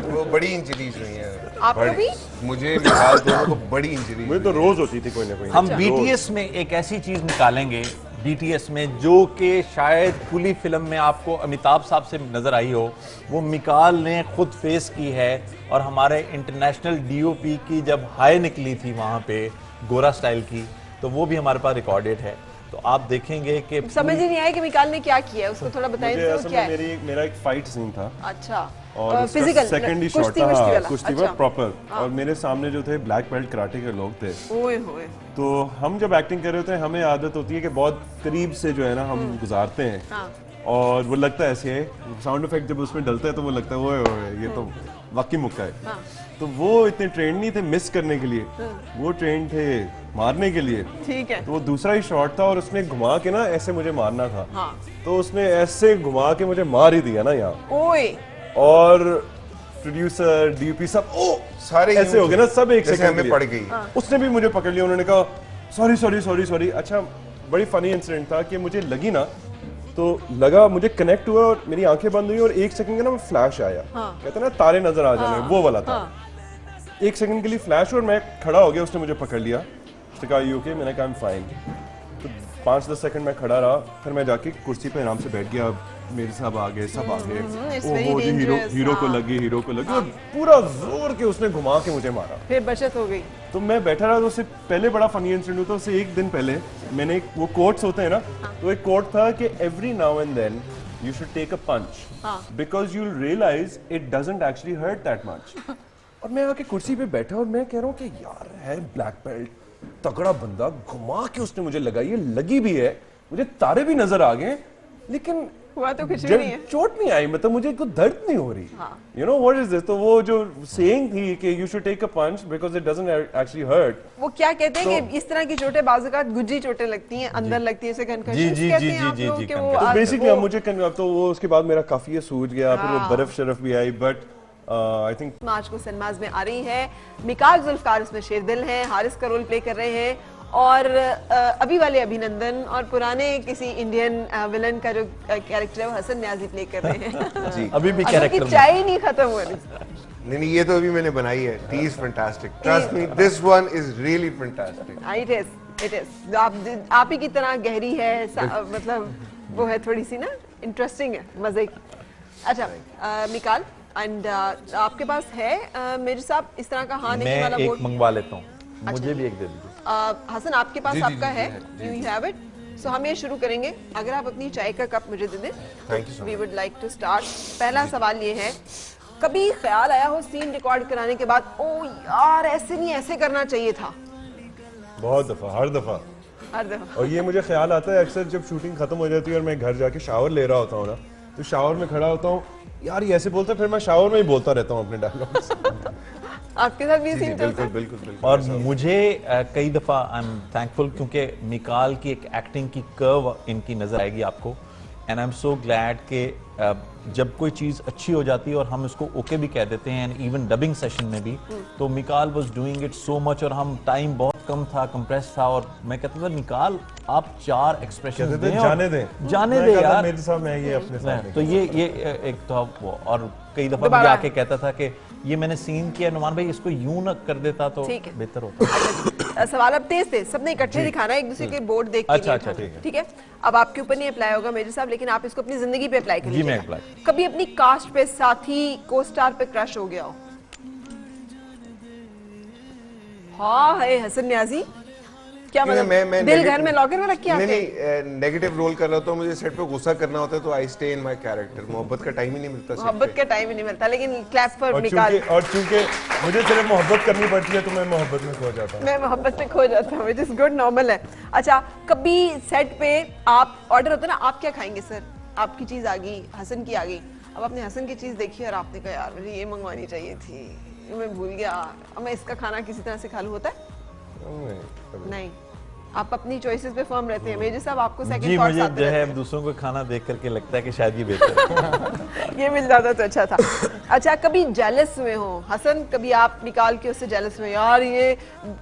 [SPEAKER 6] वो बड़ी injuries नहीं है
[SPEAKER 1] आपको भी?
[SPEAKER 6] मुझे मिकाल दोनों को बड़ी इंजरीज।
[SPEAKER 7] मुझे तो रोज होती थी कोई ना कोई।
[SPEAKER 8] हम BTS में एक ऐसी चीज निकालेंगे, BTS में, जो कि शायद पूरी फिल्म में आपको अमिताभ साहब से नजर आई हो, वो मिकाल ने खुद फेस की है। और हमारे इंटरनेशनल DOP की जब हाई निकली थी वहाँ पे गोरा स्टाइल की, तो वो भी हमारे पास रिकॉर्डेड है। तो आप देखेंगे कि
[SPEAKER 1] समझ ही नहीं आया कि मिकाल ने क्या किया है, उसको थोड़ा बताइए तो क्या है?
[SPEAKER 7] मेरा एक फाइट सीन था।
[SPEAKER 1] अच्छा,
[SPEAKER 7] और
[SPEAKER 1] फिजिकल
[SPEAKER 7] सेकंड ही शॉट था, कुश्ती वाला प्रॉपर। और मेरे सामने जो थे ब्लैक बेल्ट कराटे के लोग थे।
[SPEAKER 1] ओए होए।
[SPEAKER 7] तो हम जब एक्टिंग कर रहे होते हैं, हमें आदत होती है कि बहुत करीब से जो है ना हम गुजारते हैं, और वो लगता है ऐसे है, साउंड इफेक्ट जब उसमें डलता है तो वो लगता है ओए ओए ये तो वाकई मुक्का है। तो वो इतने ट्रेंड नहीं थे मिस करने के लिए, वो ट्रेंड थे मारने के लिए।
[SPEAKER 1] ठीक है।
[SPEAKER 7] तो वो दूसरा ही शॉट था, और उसने घुमा के ना ऐसे मुझे मारना था। तो उसने ऐसे घुमा के मुझे मार ही दिया ना यहाँ।
[SPEAKER 1] ओए।
[SPEAKER 7] और प्रोड्यूसर, DOP सब
[SPEAKER 6] सारे
[SPEAKER 7] ऐसे हो गए ना, सब एक
[SPEAKER 6] सेकंड में पड़ गई।
[SPEAKER 7] उसने भी मुझे पकड़ लिया, उन्होंने कहा सॉरी। अच्छा, बड़ी फनी इंसिडेंट था कि मुझे लगी ना, तो लगा मुझे कनेक्ट हुआ और मेरी आंखें बंद हुई और 1 सेकंड का ना फ्लैश आया, कहते हैं ना तारे नजर आ जाने, वो वाला था। 1 सेकंड के लिए फ्लैश और मैं खड़ा हो गया, उसने मुझे पकड़ लिया, उसने कहा यू ओके, मैंने कहा आई एम फाइन। तो 5-10 सेकंड मैं खड़ा रहा, फिर मैं जाके कुर्सी पे आराम से बैठ गया, मेरे साहब आ गए, सब आ गए, ओहो जी हीरो को लगी और पूरा जोर के उसने घुमा के मुझे मारा,
[SPEAKER 1] फिर बचत हो गई।
[SPEAKER 7] तो मैं बैठा रहा। तो उससे पहले बड़ा फनी इंसिडेंट हुआ था, उससे 1 दिन पहले मैंने वो कोट्स होते हैं ना, तो एक कोट था कि every now and then you should take a punch because you will realise it doesn't actually hurt that much. और मैं आके कुर्सी पे बैठा और मैं कह रहा हूँ कि यार है ब्लैक बेल्ट, तगड़ा बंदा, घुमा के उसने मुझे लगाई, लगी भी है, मुझे तारे भी नजर आ गए, लेकिन
[SPEAKER 1] हुआ तो कुछ भी नहीं है,
[SPEAKER 7] चोट नहीं आई, मतलब मुझे कोई दर्द नहीं हो रही। You know what is this? तो वो जो सेइंग थी कि you should take a punch because it doesn't actually hurt,
[SPEAKER 1] वो क्या कहते हैं कि इस तरह की चोटें बाज़-औक़ात गुज्जी चोटें लगती हैं, अंदर लगती है, इसे कंकशन कहते हैं आप लोग कि वो
[SPEAKER 7] तो बेसिकली मुझे तो वो उसके बाद मेरा काफी ये सूज गया, फिर वो बर्फ शरफ भी आई, बट आई थिंक
[SPEAKER 1] मार्च को सिनेमाज में आ रही है। मिकाल जुल्फकार इसमें शेरदिल हैं, हारिस का रोल प्ले कर रहे हैं, और अभी वाले अभिनंदन और पुराने किसी इंडियन विलन का जो कैरेक्टर है वो हसन न्याजी प्ले कर रहे हैं।
[SPEAKER 6] जी
[SPEAKER 8] अभी भी कैरेक्टर
[SPEAKER 1] की चाय ही नहीं खत्म हो रही।
[SPEAKER 6] नहीं, ये तो अभी मैंने बनाई है, T is fantastic, trust me, this one is really fantastic.
[SPEAKER 1] It is आप ही की तरह गहरी है, मतलब वो है थोड़ी सी ना, इंटरेस्टिंग है, मजे की। अच्छा मिकाल, एंड आपके पास है मेरे साहब इस तरह का हाँ नहीं वाला
[SPEAKER 8] मैं एक
[SPEAKER 1] बोर्ड?
[SPEAKER 8] मंगवा लेता हूँ, मुझे भी एक दे दीजिए।
[SPEAKER 1] हसन आपके पास आपका है, यू हैव इट, सो हम ये शुरू करेंगे। अगर आप अपनी चाय का कप मुझे दे दें,
[SPEAKER 6] thank you so
[SPEAKER 1] we would like to start. पहला सवाल ये है, कभी ख्याल आया हो सीन रिकॉर्ड कराने के बाद, ओ यार ऐसे नहीं, ऐसे करना चाहिए था?
[SPEAKER 7] बहुत दफा, हर दफा। और ये मुझे ख्याल आता है अक्सर जब शूटिंग खत्म हो जाती है और मैं घर जाके शावर ले रहा होता हूँ ना, तो शावर में खड़ा होता हूँ, यार ये ऐसे बोलता है, फिर मैं शावर में ही बोलता रहता हूँ अपने डायलॉग्स।
[SPEAKER 1] आपके साथ भी सीन चलता है?
[SPEAKER 7] बिल्कुल।
[SPEAKER 8] और मुझे कई दफ़ा आई एम थैंकफुल क्योंकि मिकाल की एक एक्टिंग की कर्व इनकी नज़र आएगी आपको, and I am so glad कि जब कोई चीज़ अच्छी हो जाती है और हम उसको ओके भी कह देते हैं, एंड इवन डबिंग सेशन में भी, तो Mikaal was doing it so much, और हम टाइम बहुत कम था, कंप्रेस था, और मैं कहता था निकाल आप 4 एक्सप्रेशन दें,
[SPEAKER 7] जाने दे यार, मेरे साथ मैं ये अपने साथ।
[SPEAKER 8] तो ये एक तो वो, और कई दफ़ा मुझे आके कहता था कि ये मैंने सीन किया, नुमान भाई इसको यूं न कर देता तो बेहतर होता।
[SPEAKER 1] सवाल अब तेज सबने इकट्ठे दिखाना है, एक दूसरे के बोर्ड देख के।
[SPEAKER 8] अच्छा
[SPEAKER 1] ठीक है, अब आपके ऊपर नहीं अप्लाई होगा मेरे साहब, लेकिन आप इसको अपनी जिंदगी पे अप्लाई करिए।
[SPEAKER 8] जी मैं अप्लाई।
[SPEAKER 1] कभी अपनी कास्ट पे, साथी, को स्टार पे क्रश हो गया हो? हाँ है हसन न्याजी, क्या मतलब
[SPEAKER 6] मैं
[SPEAKER 1] दिल घर में लॉकर में रख के आते हैं?
[SPEAKER 6] नहीं, नेगेटिव रोल कर रहा होता हूँ, मुझे सेट पे गुस्सा करना होता है तो I stay in my character. मोहब्बत का टाइम ही नहीं मिलता,
[SPEAKER 1] मोहब्बत का टाइम ही नहीं मिलता, लेकिन क्लैप फॉर मिकाल।
[SPEAKER 7] और चूंकि मुझे सिर्फ मोहब्बत करनी पड़ती है तो मैं मोहब्बत में खो जाता हूँ।
[SPEAKER 1] मैं मोहब्बत में खो जाता हूँ, व्हिच इज गुड, नॉर्मल है। अच्छा, कभी सेट पे आप ऑर्डर होता है ना, आप क्या खाएंगे सर, आपकी चीज आ गई, हसन की आ गई, अब आपने हसन की चीज देखी और आपने कहा यार मुझे ये मंगवानी चाहिए थी, मैं भूल गया, अब मैं इसका खाना किसी तरह से खा लूं, होता है? नहीं, आप अपनी चॉइसेस पे फर्म रहते हैं। मेजर साहब आपको सेकंड थॉट्स आते हैं?
[SPEAKER 8] मुझे जो है दूसरों को खाना देख करके लगता है कि शायद ये बेहतर है।
[SPEAKER 1] ये मिल जाता तो अच्छा था। अच्छा, कभी जेलस हुए हो हसन, कभी आप मिकाल के उससे जेलस हुए, यार ये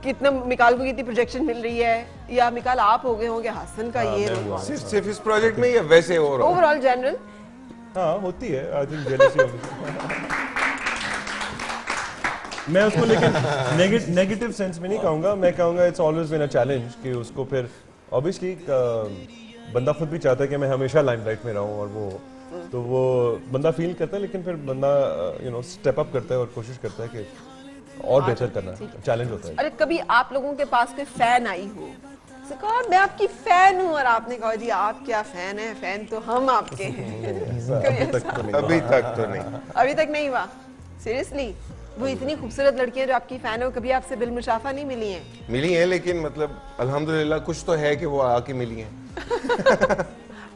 [SPEAKER 1] कितना मिकाल को कितनी प्रोजेक्शन मिल रही है, या मिकाल आप हो गए होंगे हसन का ये रोल?
[SPEAKER 6] सिर्फ इस प्रोजेक्ट में या वैसे
[SPEAKER 1] ओवरऑल जनरल?
[SPEAKER 7] हाँ होती है, आई थिंक जेलसी होगी। मैं उसको लेकिन नेगेटिव सेंस में नहीं कहूँगा, मैं कहूँगा it's always been a challenge कि उसको फिर ऑब्वियसली बंदा खुद भी चाहता है कि मैं हमेशा लाइमलाइट में रहूँ, और वो तो वो बंदा फील करता है, लेकिन फिर बंदा यू नो स्टेप अप करता है और कोशिश करता है कि और बेहतर करना, चैलेंज होता है।
[SPEAKER 1] अरे कभी आप लोगों के पास कोई फैन आई हो, कहा मैं आपकी फैन हूँ, और आपने कहा जी आप क्या फैन है, फैन तो हम आपके हैं?
[SPEAKER 6] अभी तक तो नहीं
[SPEAKER 1] हुआ। सीरियसली? वो इतनी खूबसूरत लड़कियां जो आपकी फैन हो, कभी आपसे बिलमुशाफा नहीं मिली हैं?
[SPEAKER 6] मिली हैं, लेकिन मतलब अल्हम्दुलिल्लाह कुछ तो है कि वो आके मिली हैं।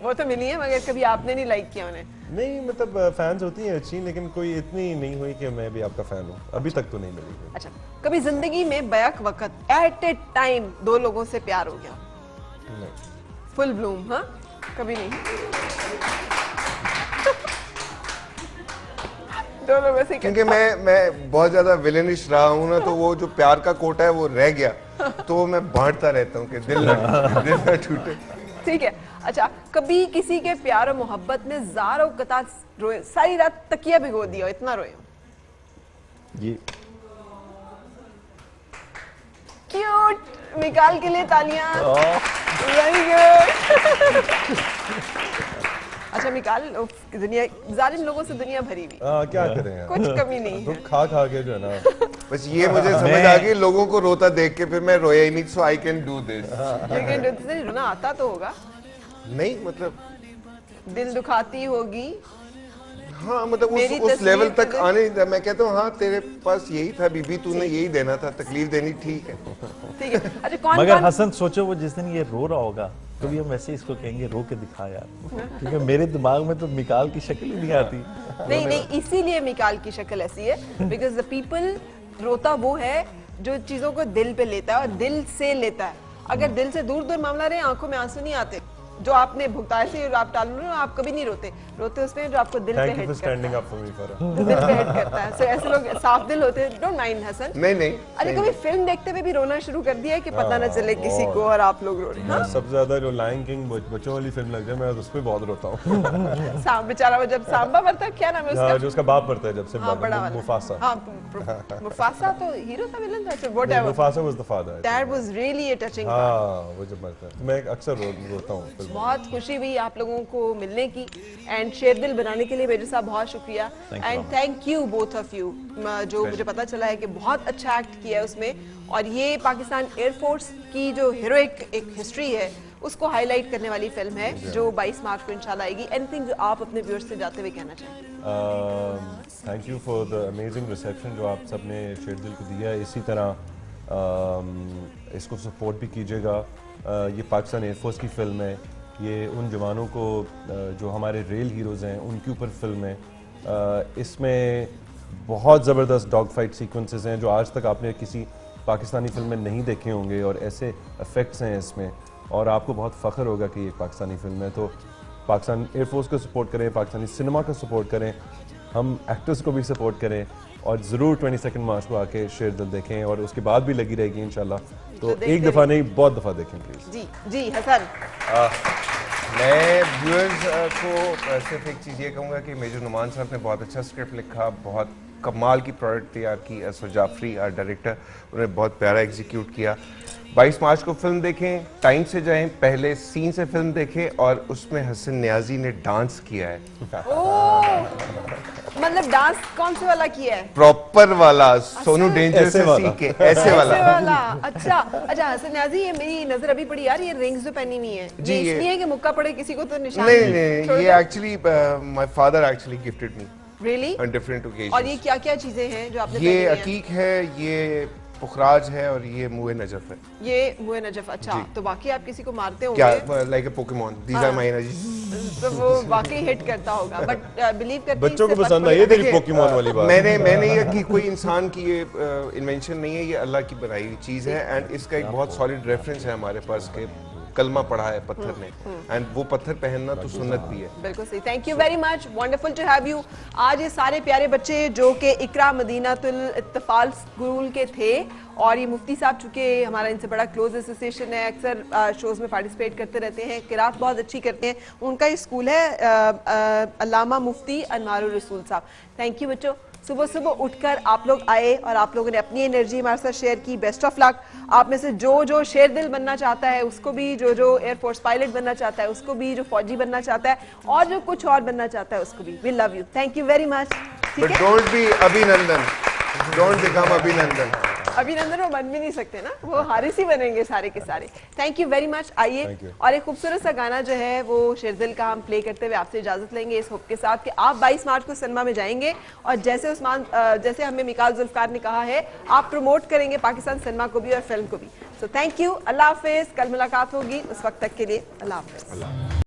[SPEAKER 1] वो तो मिली है, मगर कभी आपने नहीं लाइक किया उन्हें?
[SPEAKER 7] नहीं, मतलब फैंस होती हैं अच्छी, लेकिन कोई इतनी नहीं हुई कि मैं भी आपका फैन हूँ, अभी तक तो नहीं मिली।
[SPEAKER 1] अच्छा, कभी जिंदगी में बैक वक्त एट ए टाइम 2 लोगों से प्यार हो गया?
[SPEAKER 7] नहीं।
[SPEAKER 1] Full Bloom? हाँ, कभी नहीं। 2 लोगों से,
[SPEAKER 6] क्योंकि मैं बहुत ज्यादा विलेनिश रहा हूँ ना, तो वो जो प्यार का कोटा है वो रह गया, तो मैं बांटता रहता हूँ कि दिल ना टूटे।
[SPEAKER 1] ठीक है। अच्छा, कभी किसी के प्यार और मोहब्बत में ज़ार और कतार रोए, सारी रात तकिया भिगो दिया, इतना रोए?
[SPEAKER 7] ये
[SPEAKER 1] क्यूट। मिकाल के लिए तालियां। Very good. अच्छा मिकाल, दुनिया जालिम लोगों से दुनिया भरी हुई,
[SPEAKER 7] क्या करें यार,
[SPEAKER 1] कुछ कमी नहीं है।
[SPEAKER 7] खा खा के जो है ना,
[SPEAKER 6] बस ये मुझे समझ आ गई, लोगों को रोता देख के फिर मैं रोया ही नहीं, सो आई कैन डू दिस।
[SPEAKER 1] लेकिन रोना आता तो होगा
[SPEAKER 6] नहीं, मतलब
[SPEAKER 1] दिल दुखाती होगी।
[SPEAKER 6] हाँ, मतलब उस लेवल तक आने नहीं था। मैं कहता हूँ हाँ, तेरे पास यही था बीबी, तूने यही देना था, तकलीफ देनी, ठीक है।
[SPEAKER 1] ठीक है। अच्छा, कौन
[SPEAKER 8] मगर हसन सोचो वो जिस दिन ये रो रहा होगा तो भी हम वैसे इसको कहेंगे रो के दिखा यार, क्योंकि मेरे दिमाग में तो मिकाल की शक्ल ही नहीं आती।
[SPEAKER 1] नहीं, इसीलिए मिकाल की शक्ल ऐसी है, बिकॉज द पीपल, रोता वो है जो चीजों को दिल पे लेता है और दिल से लेता है। अगर दिल से दूर दूर मामला रहे, आंखों में आंसू नहीं आते। जो आपने भुगताया से आप टाल रहे हो, आप कभी नहीं रोते, रोते उसमें जो आपको दिल पे हिट करता है।
[SPEAKER 7] Standing up for me for
[SPEAKER 1] दिल पे हिट करता है। सो ऐसे लोग साफ दिल होते हैं। Don't mind Hasan.
[SPEAKER 6] नहीं।
[SPEAKER 1] अरे कभी फिल्म देखते हुए भी रोना शुरू कर दिया है कि पता ना चले किसी को और आप लोग रो रहे हैं?
[SPEAKER 7] सबसे ज्यादा जो लायन किंग बच्चों वाली फिल्म लग जाए, मैं उस पे बहुत रोता हूँ।
[SPEAKER 1] बेचारा वो जब सांबा मरता है, क्या नाम है उसका?
[SPEAKER 7] जो उसका बाप मरता है, जब से मुफासा।
[SPEAKER 1] हाँ, मुफासा तो हीरो था, विलन था, whatever.
[SPEAKER 7] Mufasa was the father.
[SPEAKER 1] That was really a touching.
[SPEAKER 7] हाँ, वो जब मरता है मैं अक्सर रोता हूँ।
[SPEAKER 1] बहुत खुशी हुई आप लोगों को मिलने की, एंड शेरदिल बनाने के लिए मेजर साहब बहुत शुक्रिया, and thank you both of you. जो मुझे पता चला है कि बहुत अच्छा एक्ट किया है उसमें, और ये पाकिस्तान एयरफोर्स की जो हीरोइक एक हिस्ट्री है उसको हाईलाइट करने वाली फिल्म है, जो 22 मार्च को इंशाल्लाह आएगी। एनीथिंग जो आप अपने व्यूअर्स से जाते हुए कहना चाहें?
[SPEAKER 7] Thank you for the amazing reception जो आप सबने शेरदिल को दिया। इसी तरह इसको सपोर्ट भी कीजिएगा। ये पाकिस्तान एयरफोर्स की फिल्म है, ये उन जवानों को जो हमारे रेल हीरोज़ हैं उनके ऊपर फिल्म है। इसमें बहुत ज़बरदस्त डॉग फाइट सीक्वेंसेस हैं जो आज तक आपने किसी पाकिस्तानी फिल्म में नहीं देखे होंगे, और ऐसे इफ़ेक्ट्स हैं इसमें, और आपको बहुत फ़ख्र होगा कि ये पाकिस्तानी फिल्म है। तो पाकिस्तान एयरफोर्स को सपोर्ट करें, पाकिस्तानी सिनेमा को सपोर्ट करें, हम एक्टर्स को भी सपोर्ट करें, और ज़रूर 22 मार्च को आके शेरदिल देखें, और उसके बाद भी लगी रहेगी इंशाल्लाह। तो एक दफ़ा नहीं, बहुत दफ़ा देखें प्लीज़।
[SPEAKER 1] जी हसन।
[SPEAKER 6] मैं व्यूअर्स को सिर्फ एक चीज़ ये कहूँगा कि मेजर नुमान साहब ने बहुत अच्छा स्क्रिप्ट लिखा, बहुत कमाल की प्रोडक्ट तैयार की। असर जाफरी डायरेक्टर, उन्होंने बहुत प्यारा एग्जीक्यूट किया। 22 मार्च को फिल्म देखें, टाइम से जाएं, पहले सीन से फिल्म देखें, और उसमें हसन न्याजी ने डांस किया है।
[SPEAKER 1] मतलब डांस कौन से वाला किया है?
[SPEAKER 6] प्रॉपर वाला, सोनू डेंजर से सीख के, ऐसे वाला।
[SPEAKER 1] अच्छा, हसन न्याजी, ये मेरी नजर अभी पड़ी यार, ये रिंग्स जो पहनी हुई है,
[SPEAKER 6] जी, ये
[SPEAKER 1] इसलिए कि मुक्का पड़े किसी को तो निशान
[SPEAKER 6] नहीं, ये actually my father actually gifted me
[SPEAKER 1] really
[SPEAKER 6] on different occasions.
[SPEAKER 1] और ये क्या-क्या चीजें हैं जो आपने
[SPEAKER 6] ये
[SPEAKER 1] पहनी हैं?
[SPEAKER 6] अकीक है, ये पुखराज है, और ये मुए नजफ है।
[SPEAKER 1] ये मुए नजफ। अच्छा, तो बाकी आप किसी को मारते होंगे
[SPEAKER 6] क्या, like a Pokemon, these are my energy.
[SPEAKER 1] तो वो वाकई हिट करता होगा, बट बिलीव करते हैं
[SPEAKER 7] बच्चों को
[SPEAKER 1] इससे
[SPEAKER 7] पसंद
[SPEAKER 1] फर्क
[SPEAKER 7] आई है तेरी
[SPEAKER 1] पड़ता
[SPEAKER 7] पोकेमॉन वाली बात।
[SPEAKER 6] मैंने ये कि कोई इंसान की ये इन्वेंशन नहीं है, ये अल्लाह की बनाई हुई चीज़ है, एंड इसका एक बहुत सॉलिड रेफरेंस है हमारे पास के कलमा पढ़ा है पत्थर ने, एंड वो पत्थर पहनना तो सुन्नत भी है।
[SPEAKER 1] बिल्कुल सही। Thank you very much, wonderful to have you. आज ये सारे प्यारे बच्चे जो कि इकरा मदीनातुल इत्तफाल स्कूल के थे, और ये मुफ्ती साहब चूँकि हमारा इनसे बड़ा क्लोज एसोसिएशन है, अक्सर शोज़ में पार्टिसिपेट करते रहते हैं, किरात बहुत अच्छी करते हैं, उनका ये स्कूल है अल्लामा मुफ्ती अनवारुर रसूल साहब। थैंक यू बच्चों, सुबह सुबह उठकर आप लोग आए और आप लोगों ने अपनी एनर्जी हमारे साथ शेयर की। Best of luck. आप में से जो शेरदिल बनना चाहता है उसको भी, जो एयरफोर्स पायलट बनना चाहता है उसको भी, जो फौजी बनना चाहता है और जो कुछ और बनना चाहता है उसको भी। We love you, thank you very much.
[SPEAKER 6] But don't be Abhinandan, don't become Abhinandan.
[SPEAKER 1] Abhinandan वो बन भी नहीं सकते ना, वो हारिस ही बनेंगे सारे के सारे। Thank you very much. आइए, और एक खूबसूरत सा गाना जो है वो शेरदिल का हम प्ले करते हुए आपसे इजाजत लेंगे, इस होप के साथ कि आप 22 मार्च को सिनेमा में जाएंगे, और जैसे हमें मिकाल जुल्फकार ने कहा है, आप प्रमोट करेंगे पाकिस्तान सिनेमा को भी और फिल्म को भी। सो थैंक यू, अल्लाह हाफिज। कल मुलाकात होगी, उस वक्त तक के लिए अल्लाह हाफिज।